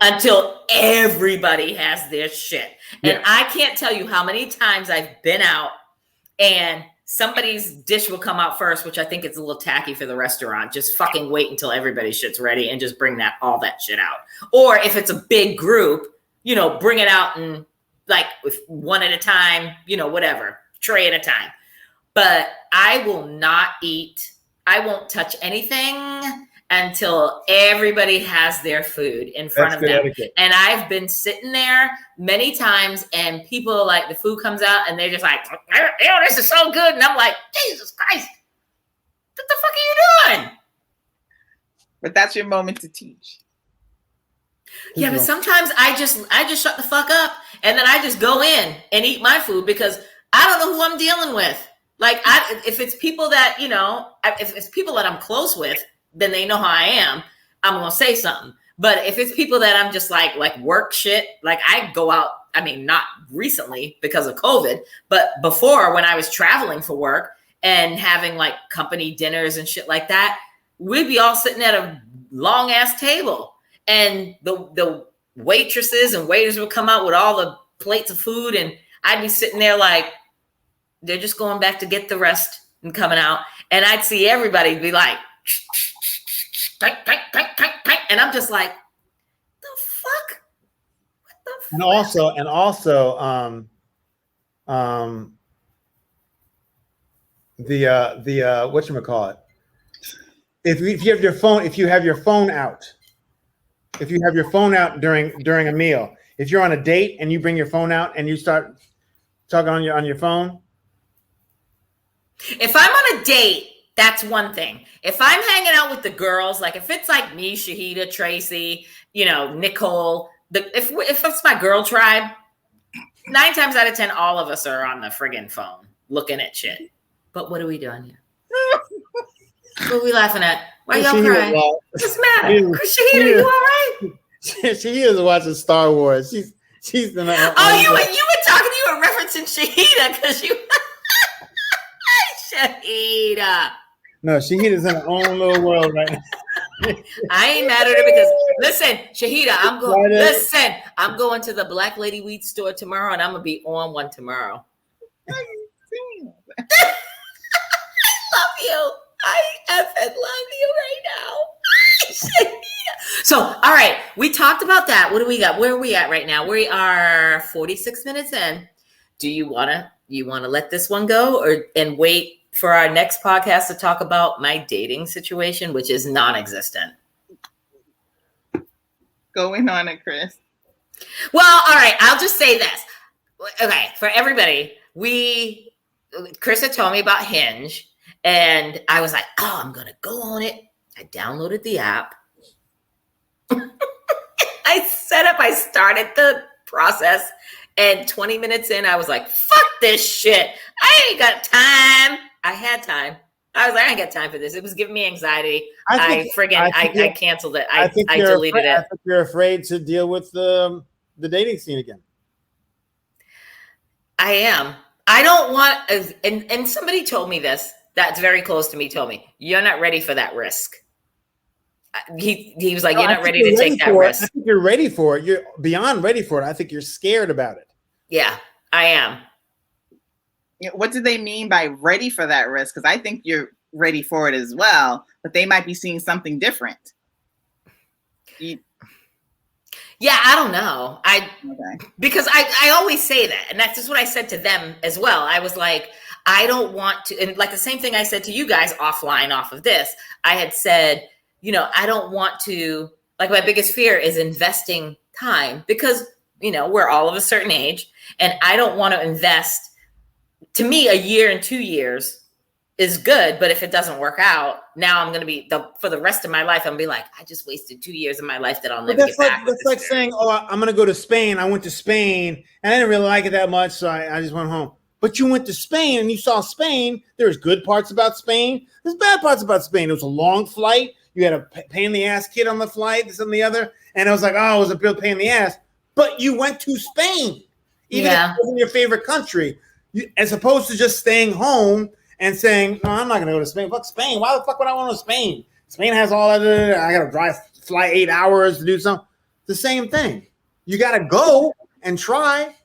everybody has their shit. And I can't tell you how many times I've been out and somebody's dish will come out first, which I think is a little tacky for the restaurant. Just fucking wait until everybody's shit's ready and just bring all that shit out. Or if it's a big group, bring it out and like with one at a time, whatever, tray at a time. But I will not eat. I won't touch anything until everybody has their food in front of them. Etiquette. And I've been sitting there many times and people like the food comes out and they're just like, oh, this is so good. And I'm like, Jesus Christ, what the fuck are you doing? But that's your moment to teach. Yeah, but sometimes I just shut the fuck up and then I just go in and eat my food because I don't know who I'm dealing with. Like if it's people that, if it's people that I'm close with, then they know how I am. I'm going to say something. But if it's people that I'm just like work shit, like I go out, I mean, not recently because of COVID, but before when I was traveling for work and having like company dinners and shit like that, we'd be all sitting at a long ass table and the waitresses and waiters would come out with all the plates of food. And I'd be sitting there like, they're just going back to get the rest and coming out. And I'd see everybody be like, and I'm just like, the fuck? What the fuck? And also, whatchamacallit, if you have your phone, during a meal, if you're on a date and you bring your phone out and you start talking on your phone. If I'm on a date, that's one thing. If I'm hanging out with the girls, like if it's like me, Shahidah, Tracy, Nicole, if it's my girl tribe, 9 times out of 10, all of us are on the friggin' phone looking at shit. But what are we doing here? What are we laughing at? Why y'all crying? What's the matter? Shahidah, you all right? She is watching Star Wars. She's in a, oh, you were talking. You were referencing Shahidah because you Shahidah. No, Shahida's in her own little world right now. I ain't mad at her because listen, Shahidah, I'm going to the Black Lady Weed store tomorrow, and I'm gonna be on one tomorrow. I love you. I effing love you right now. So, all right, we talked about that. What do we got? Where are we at right now? We are 46 minutes in. Do you wanna let this one go and wait for our next podcast to talk about my dating situation, which is non-existent? Going on it, Chris. Well, all right, I'll just say this. Okay, for everybody, Chris had told me about Hinge, and I was like, oh, I'm gonna go on it. I downloaded the app. I started the process, and 20 minutes in, I was like, fuck this shit. I ain't got time. I had time. I was like, I ain't got time for this. It was giving me anxiety. I canceled it. I deleted it. I think you're afraid to deal with the dating scene again. I am. I don't want, and somebody told me this, that's very close to me, told me, you're not ready for that risk. He was like, you're not ready to take that risk. I think you're ready for it. You're beyond ready for it. I think you're scared about it. Yeah, I am. What do they mean by ready for that risk? Because I think you're ready for it as well, but they might be seeing something different. Yeah, I don't know. Because I always say that, and that's just what I said to them as well. I was like, I don't want to, and like the same thing I said to you guys offline off of this. I had said, I don't want to, like my biggest fear is investing time because, we're all of a certain age, and I don't want to invest. To me, a year and 2 years is good, but if it doesn't work out, now I'm going to be for the rest of my life. I'm going to be like, I just wasted 2 years of my life that I'll never get back. That's like saying, oh, I'm going to go to Spain. I went to Spain and I didn't really like it that much, so I just went home. But you went to Spain and you saw Spain. There's good parts about Spain. There's bad parts about Spain. It was a long flight. You had a pain in the ass kid on the flight, this and the other. And I was like, oh, it was a real pain in the ass. But you went to Spain, even if it wasn't your favorite country, as opposed to just staying home and saying, no, I'm not going to go to Spain. Fuck Spain. Why the fuck would I want to go to Spain? Spain has all that. I got to fly 8 hours to do something. The same thing. You got to go and try.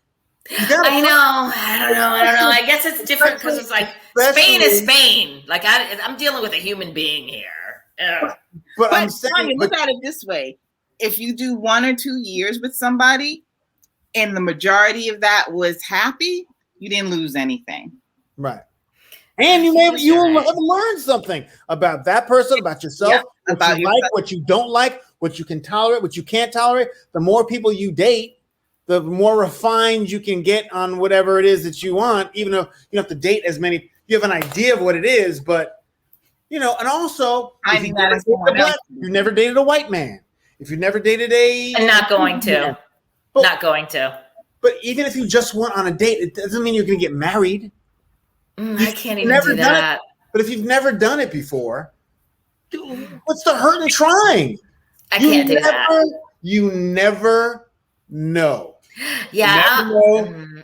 I know. I don't know. I guess it's different because it's like Spain is Spain. Like I'm dealing with a human being here. But I'm saying, look at it this way. If you do 1 or 2 years with somebody and the majority of that was happy, you didn't lose anything. Right. And you will have learned something about that person, about yourself, what you like, what you don't like, what you can tolerate, what you can't tolerate. The more people you date, the more refined you can get on whatever it is that you want, even though you don't have to date as many. You have an idea of what it is, but, and also, you never dated a white man. If you never dated I'm not going to. Not going to. But even if you just went on a date, it doesn't mean you're going to get married. I can't even do that. But if you've never done it before, what's the hurt in trying? I can't do that. You never know. Yeah.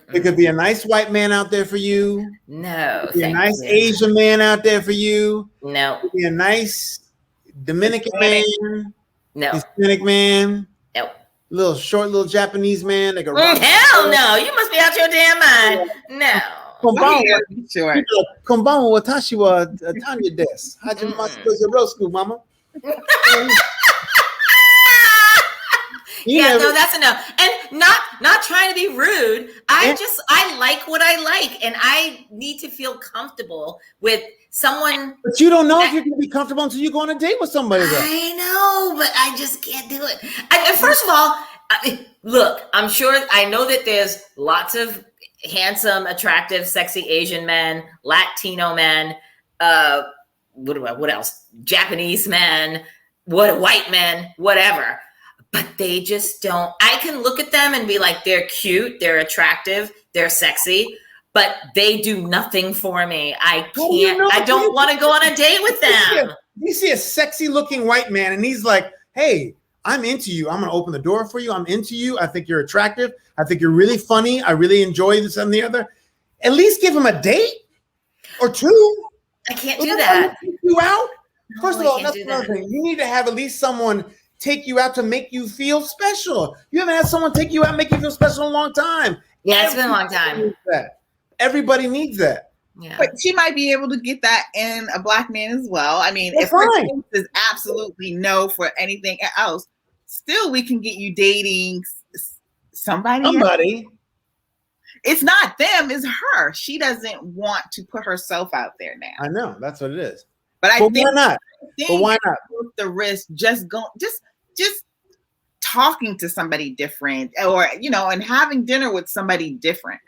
There could be a nice white man out there for you. No. Be a nice Asian man out there for you. No. Be a nice Dominican man. No. Hispanic man. No. Little Japanese man. Hell no. You must be out your damn mind. No. Konbanwa watashi wa Tanya desu. Hajimashite yoroshiku, mama. Yeah, no, that's enough. And not trying to be rude. I like what I like, and I need to feel comfortable with someone. But you don't know if you're going to be comfortable until you go on a date with somebody. I know, but I just can't do it. First of all, look, I'm sure I know that there's lots of handsome, attractive, sexy Asian men, Latino men. What else? Japanese men, white men, whatever. But they just don't. I can look at them and be like, they're cute, they're attractive, they're sexy, but they do nothing for me. I can't. I don't want to go on a date with them. You see a sexy looking white man and he's like, hey, I'm into you. I'm going to open the door for you. I'm into you. I think you're attractive. I think you're really funny. I really enjoy this and the other. At least give him a date or two. I can't do that. Take you out. First of all, that's another thing. You need to have at least someone take you out to make you feel special. You haven't had someone take you out and make you feel special in a long time. Yeah, it's been a long time. Everybody needs that. Yeah. But she might be able to get that in a black man as well. I mean, if her choice is absolutely no for anything else, still we can get you dating somebody else. It's not them, it's her. She doesn't want to put herself out there now. I know, that's what it is. But I think why not? But why not? The risk just talking to somebody different, or and having dinner with somebody different.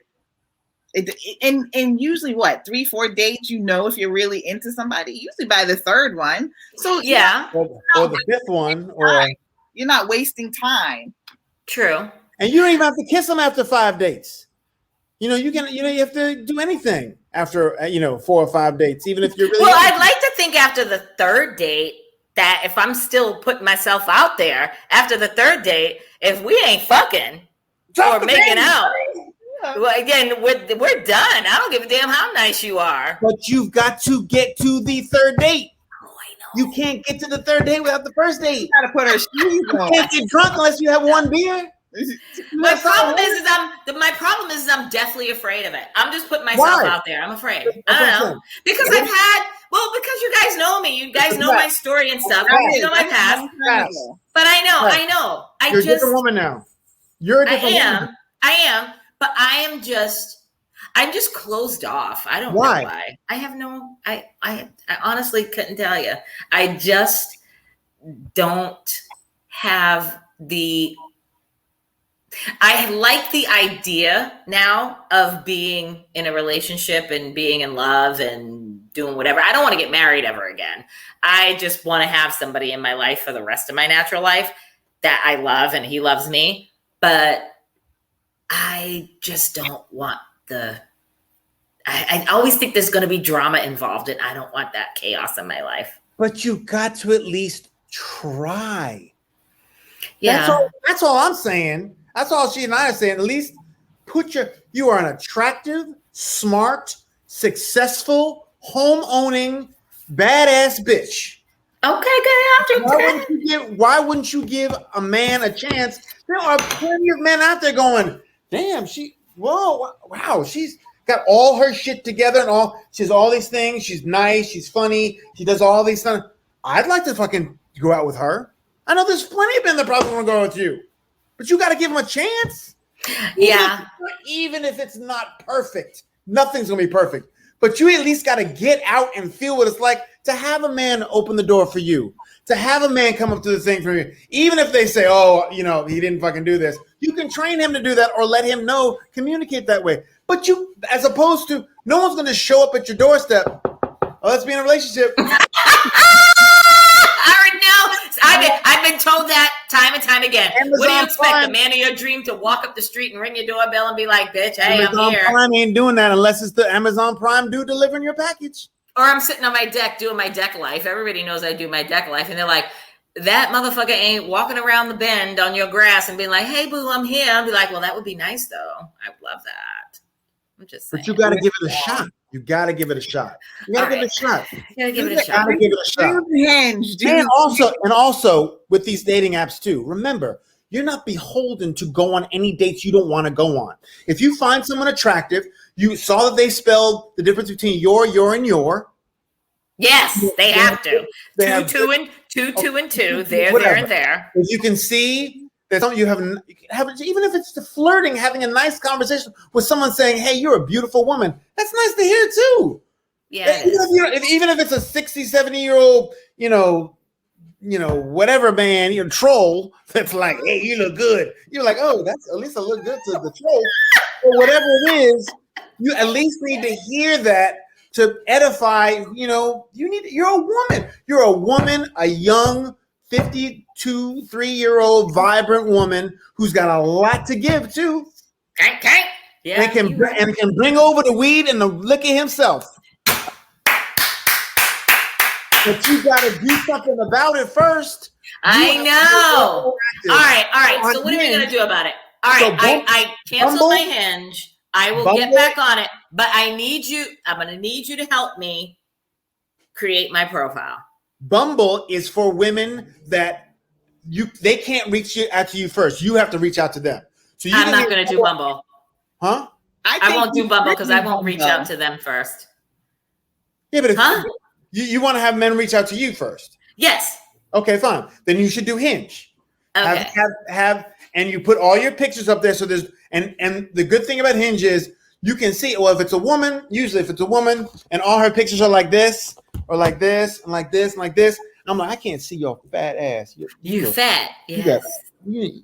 And usually 3-4 dates, if you're really into somebody, usually by the third one. So yeah. Or the fifth one, or you're not wasting time. True. And you don't even have to kiss them after 5 dates. You have to do anything after 4 or 5 dates, even if you're really. Well, I'd like to think after the third date that if I'm still putting myself out there after the third date, if we ain't fucking or making out, well, again, we're done. I don't give a damn how nice you are. But you've got to get to the third date. Oh, I know. You can't get to the third date without the first date. You gotta put her shoes on. You can't get drunk unless you have one beer. My problem is I'm deathly afraid of it. I'm just putting myself out there. I'm afraid. I don't know. Because because you guys know me. You guys know my story and stuff. You know my past. But I know. You're a different woman now. You're a different woman. I am. But I'm just closed off. I don't know why. I honestly couldn't tell you. I just don't have I like the idea now of being in a relationship and being in love and doing whatever. I don't want to get married ever again. I just want to have somebody in my life for the rest of my natural life that I love and he loves me. But I just don't want I always think there's going to be drama involved and I don't want that chaos in my life. But you got to at least try. Yeah. That's all I'm saying. That's all she and I are saying. At least you are an attractive, smart, successful, home-owning, badass bitch. Okay, good. Why wouldn't you give a man a chance? There are plenty of men out there going, damn, wow, she's got all her shit together and she has all these things. She's nice, she's funny, she does all these things. I'd like to fucking go out with her. I know there's plenty of men that probably want to go out with you. But you got to give them a chance. Yeah. Even if it's not perfect, nothing's going to be perfect. But you at least got to get out and feel what it's like to have a man open the door for you, to have a man come up to the thing for you. Even if they say, he didn't fucking do this. You can train him to do that or let him know, communicate that way. But as opposed to, no one's going to show up at your doorstep. Oh, let's be in a relationship. I've been told that time and time again. Amazon what do you expect? Prime. The man of your dream to walk up the street and ring your doorbell and be like, bitch, hey, Amazon I'm here. Prime ain't doing that unless it's the Amazon Prime dude delivering your package. Or I'm sitting on my deck doing my deck life. Everybody knows I do my deck life. And they're like, that motherfucker ain't walking around the bend on your grass and being like, hey, boo, I'm here. I'll be like, well, that would be nice, though. I would love that. I'm just saying. But you got to give it a shot. You got to give it a shot. You got to give it a shot. You got to give it a shot. Give it a shot. And also with these dating apps too, remember, you're not beholden to go on any dates you don't want to go on. If you find someone attractive, you saw that they spelled the difference between your, and your. Yes, they have to. Two and two. There, and there. If you can see that some you have even if it's the flirting, having a nice conversation with someone saying, "Hey, you're a beautiful woman." That's nice to hear too. Yeah, even if it's a 60, 70-year-old, whatever man, troll that's like, "Hey, you look good." You're like, "Oh, that's at least I look good to the troll," or whatever it is. You at least need to hear that to edify. You're a woman. You're a woman, a young 52, 3-year-old vibrant woman who's got a lot to give too. Okay. Yeah, and can bring over the weed and the liquor himself. But you got to do something about it first. I know. All right. So what are we gonna do about it? All right, I canceled my Hinge. I will get back on it, but I'm gonna need you to help me create my profile. Bumble is for women that they can't reach out to you first. You have to reach out to them. So I'm not gonna do Bumble. Huh? I won't do Bumble because I won't reach out to them first. Yeah, but you want to have men reach out to you first. Yes. Okay, fine. Then you should do Hinge. Okay. And you put all your pictures up there. So there's and the good thing about Hinge is you can see. Well, if it's a woman, and all her pictures are like this or like this and like this and like this, I'm like, I can't see your fat ass. You fat. Yes. You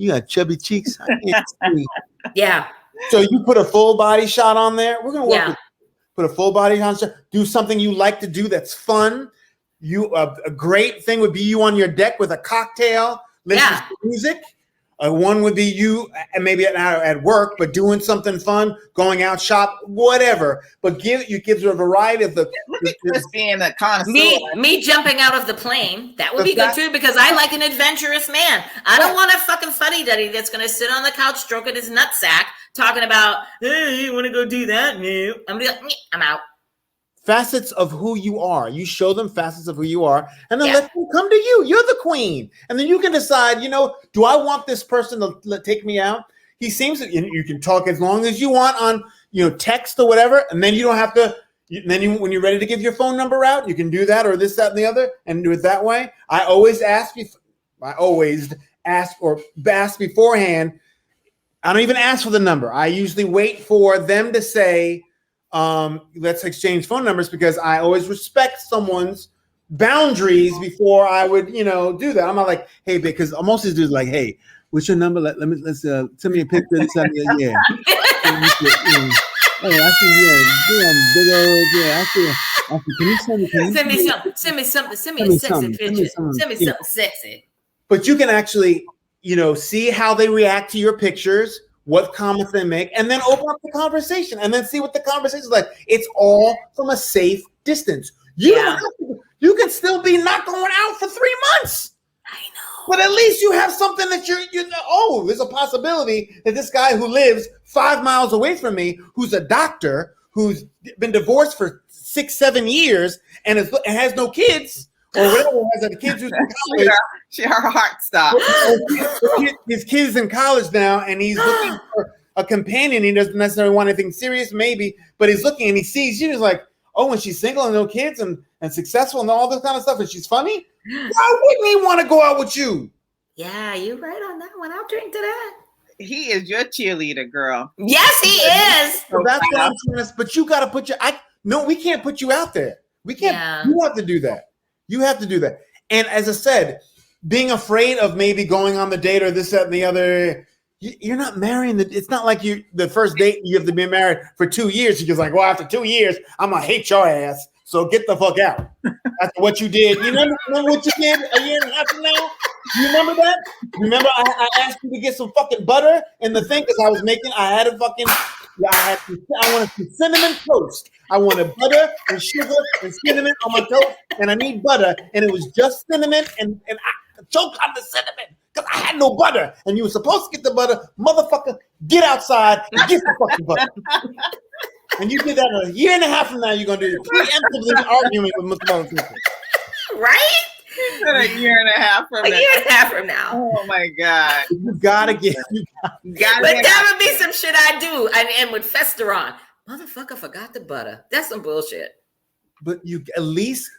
got chubby cheeks. I can't see. Yeah. So you put a full body shot on there. We're gonna work. Put a full body shot. Do something you like to do that's fun. A great thing would be you on your deck with a cocktail, listening to music. One would be you, maybe at work, but doing something fun, going out, shop, whatever. But gives her a variety of the. Look at Chris being a connoisseur. Me jumping out of the plane, that would be good too, because I like an adventurous man. I don't want a fucking fuddy-duddy that's going to sit on the couch stroking his nutsack, talking about, hey, you want to go do that? No. I'm going to be like, I'm out. Facets of who you are. You show them facets of who you are, and then let them come to you. You're the queen. And then you can decide, do I want this person to take me out? He seems that you can talk as long as you want on, text or whatever. And then you don't have to, when you're ready to give your phone number out, you can do that or this, that, and the other and do it that way. I always ask beforehand. I don't even ask for the number. I usually wait for them to say, let's exchange phone numbers, because I always respect someone's boundaries before I would, do that. I'm not like, hey, because most of these dudes are like, hey, what's your number? Let's send me a picture. Yeah. Oh, I see. Big old. Yeah, I see. Can you send me something? Send me a sexy picture. Send me something sexy. But you can actually, see how they react to your pictures, what comments they make, and then open up the conversation and then see what the conversation is like. It's all from a safe distance. You can still be not going out for 3 months. I know. But at least you have something that there's a possibility that this guy who lives 5 miles away from me, who's a doctor, who's been divorced for 6-7 years and has no kids, or whatever, has kids who's in college. Her heart stopped. His kid's in college now, and he's looking for a companion. He doesn't necessarily want anything serious, maybe, but he's looking and he sees you. He's like, oh, and she's single and no kids and successful and all this kind of stuff, and she's funny. Why wouldn't he want to go out with you? Yeah, you're right on that one. I'll drink to that. He is your cheerleader, girl. Yes, he is. So that's what I'm trying to. But you got to put we can't put you out there. We can't. Yeah. You have to do that. You have to do that. And as I said, being afraid of maybe going on the date or this, that, and the other, you're not marrying. It's not like the first date you have to be married for 2 years. You're just like, well, after 2 years, I'm going to hate your ass. So get the fuck out. After what you did. You remember what you did a year and a half from now? You remember that? Remember I asked you to get some fucking butter in the thing because I wanted some cinnamon toast. I wanted butter and sugar and cinnamon on my toast, and I need butter, and it was just cinnamon, and I choked on the cinnamon because I had no butter, and you were supposed to get the butter. Motherfucker, get outside and get the fucking butter. And you did that a year and a half from now, you're going to do preemptively arguing with Mr. Motherfucker. Right? A year and a half from now. Oh my God. You gotta get. But that would be some shit I do and would fester on. Motherfucker forgot the butter. That's some bullshit. But you at least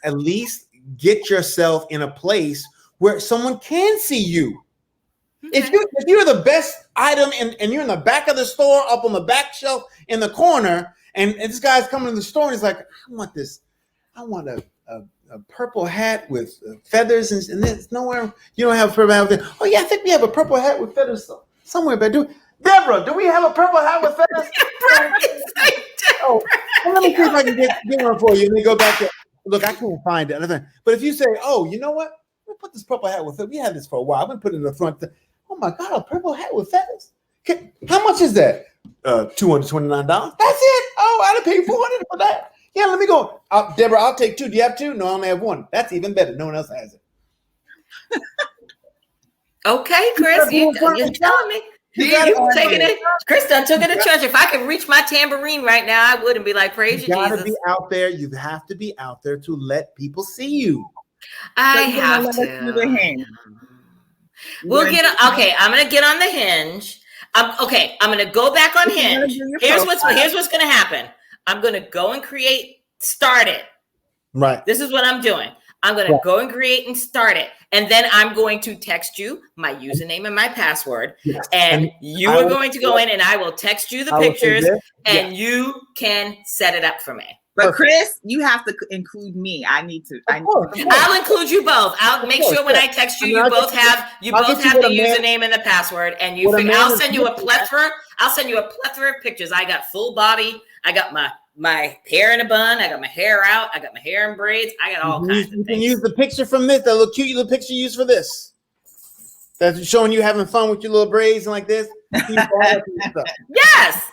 get yourself in a place where someone can see you. Okay. If you're the best item and you're in the back of the store, up on the back shelf in the corner, and this guy's coming to the store and he's like, I want this. I want a purple hat with feathers, and there's nowhere you don't have a purple hat with it. Oh yeah, I think we have a purple hat with feathers somewhere. But Deborah, do we have a purple hat with feathers? Oh, well, let me see if I can get one for you. And they go back to look. I can't find it. But if you say, oh, you know what? We'll put this purple hat with it. We had this for a while. I've been putting it in the front. Oh my God, a purple hat with feathers. How much is that? $229. That's it. Oh, I'd have paid $400 for that. Yeah, let me go. Deborah, I'll take 2. Do you have 2? No, I only have 1. That's even better. No one else has it. Okay, Chris, you're telling me. You taking it. Chris done took it to church. If I could reach my tambourine right now, I wouldn't be like, praise you, Jesus. Be out there. You have to be out there to let people see you. I have to. We'll get okay. I'm gonna get on the Hinge. I'm gonna go back on Hinge. Here's what's gonna happen. I'm gonna go and start it. Right. This is what I'm doing. I'm gonna go and create and start it, and then I'm going to text you my username and my password, and you are going to go in, and I will text you the pictures, and you can set it up for me. But Chris, you have to include me. I'll include you both. I'll make sure when I text you, you both have the username and the password, and I'll send you a plethora. I'll send you a plethora of pictures. I got full body. I got my hair in a bun. I got my hair out. I got my hair in braids. I got all kinds of things. You can use the picture from this. That little cute little picture you use for this. That's showing you having fun with your little braids and like this. Yes.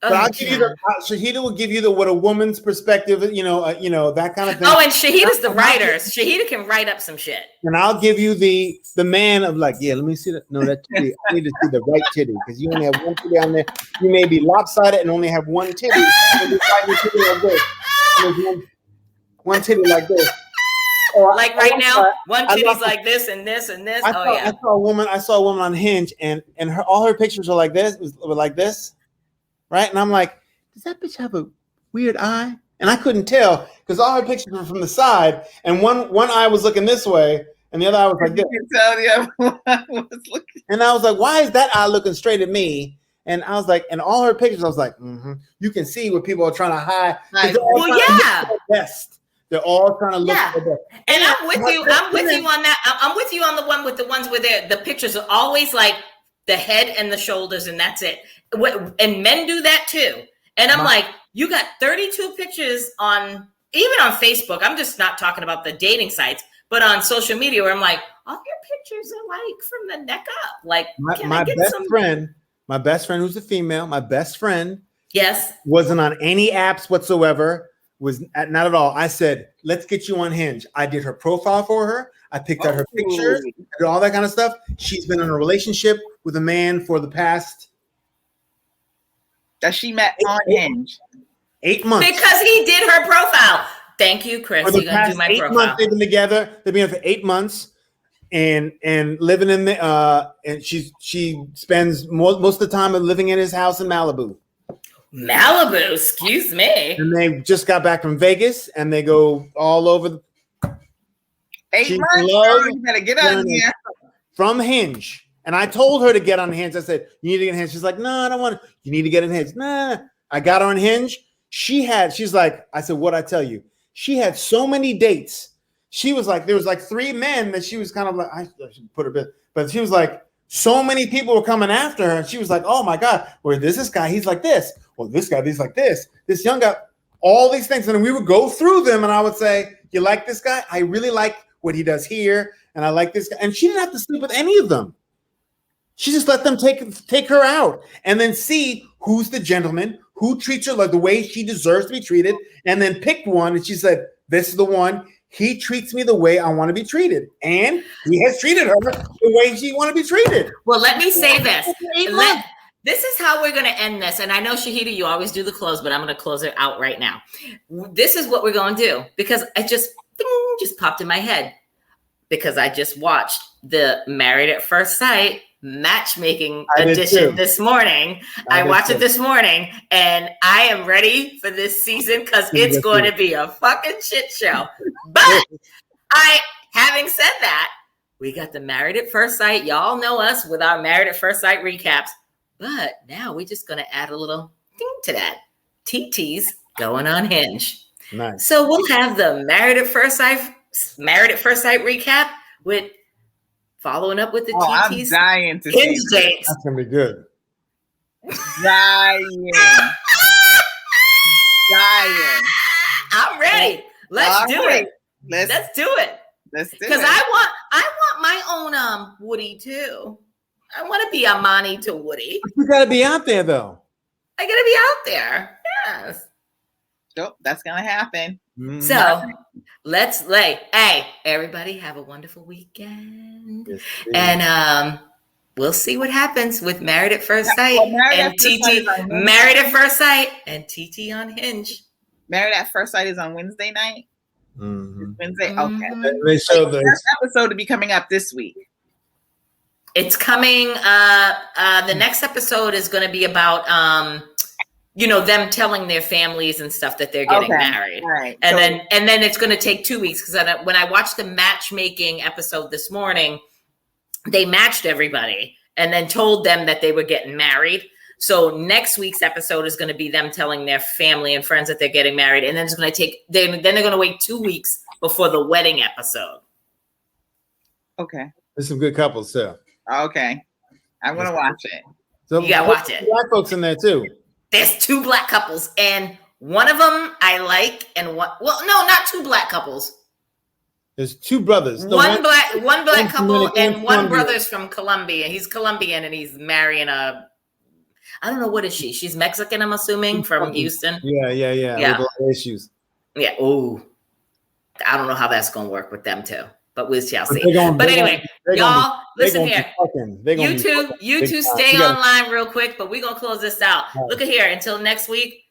But I'll give you Shahidah will give you what a woman's perspective, that kind of thing. Oh, and Shahida's the writer. Shahidah can write up some shit. And I'll give you the man of let me see that. No, that titty. I need to see the right titty because you only have one titty on there. You may be lopsided and only have one titty. One titty like this. Like right now, one titty's like this and this and this. I saw a woman on Hinge and all her pictures are like this. Were like this. Right. And I'm like, does that bitch have a weird eye? And I couldn't tell because all her pictures were from the side. And one eye was looking this way and the other eye was like this. You can tell the other one was looking. And I was like, why is that eye looking straight at me? And I was like, and all her pictures, I was like, you can see what people are trying to hide. Best. They're all trying to look for the best. And I'm with you. I'm with you on that. I'm with you on the ones where the pictures are always like the head and the shoulders, and that's it. And men do that too. And I'm like, you got 32 pictures even on Facebook. I'm just not talking about the dating sites, but on social media where I'm like, all your pictures are like from the neck up. Like my best friend who's a female, my best friend. Yes. Wasn't on any apps whatsoever. Was not at all. I said, let's get you on Hinge. I did her profile for her. I picked out her pictures, did all that kind of stuff. She's been in a relationship with a man for the past. That she met on Hinge. 8 months. Because he did her profile. Thank you, Chris. You're going to do my profile. 8 months they've been together. They've been together for 8 months and living in the and she spends most of the time living in his house in Malibu. Malibu, excuse me. And they just got back from Vegas and they go all over 8 months, girl, you better get on here. From Hinge. And I told her to get on Hinge. I said, you need to get on Hinge. She's like, no, I don't want to. You need to get on Hinge. Nah. I got her on Hinge. She's like, I said, what'd I tell you? She had so many dates. She was like, there was like 3 men that she was kind of like, I should put her bit, but she was like, so many people were coming after her. And she was like, oh my God, well, there's this guy, he's like this. Well, this guy, he's like this. This young guy, all these things. And we would go through them and I would say, you like this guy? I really like what he does here. And I like this guy. And she didn't have to sleep with any of them. She just let them take her out and then see who's the gentleman, who treats her like the way she deserves to be treated, and then picked one. And she said, this is the one. He treats me the way I want to be treated. And he has treated her the way she want to be treated. Well, let me say this. This is how we're going to end this. And I know, Shahidah, you always do the close, but I'm going to close it out right now. This is what we're going to do because it just popped in my head because I just watched the Married at First Sight matchmaking edition this morning. I watched it this morning and I am ready for this season because it's going to be a fucking shit show. But having said that, We got the Married at First Sight. Y'all know us with our Married at First Sight recaps. But now we're just going to add a little thing to that. TT's going on Hinge. Nice. So we'll have the Married at First Sight recap with following up with the TT's. I'm dying to Hinge see dates. That's going to be good. Dying. I'm ready. Let's do it. Let's do it. Let's do it. Because I want my own Woody too. I want to be a Monty to Woody. You got to be out there though. I got to be out there. Yes. Nope, that's gonna happen. Mm-hmm. So let's hey, everybody have a wonderful weekend. Yes, and we'll see what happens with Married at First Sight and TT. Married at First Sight and TT on Hinge. Married at First Sight is on Wednesday night. Mm-hmm. Wednesday. Okay. They show the first episode to be coming up this week. It's coming. The next episode is going to be about them telling their families and stuff that they're getting married. Right. And then it's going to take 2 weeks because when I watched the matchmaking episode this morning, they matched everybody and then told them that they were getting married. So next week's episode is going to be them telling their family and friends that they're getting married. And then it's going to take, then they're going to wait 2 weeks before the wedding episode. Okay. There's some good couples too. Okay. I'm going to watch it. So you got to watch it. Black folks in there too. There's 2 black couples and one of them I like and no, not 2 black couples. There's 2 brothers. One black couple and one brother's from Colombia. He's Colombian and he's marrying I don't know, what is she? She's Mexican, I'm assuming, from Houston. Yeah. With issues. Yeah. Oh, I don't know how that's going to work with them too, but we shall see. But anyway, y'all, listen here. You two stay online real quick, but we're going to close this out. Right. Look at here. Until next week,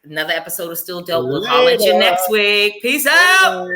another episode of Still Dope. We'll holler at you next week. Peace out.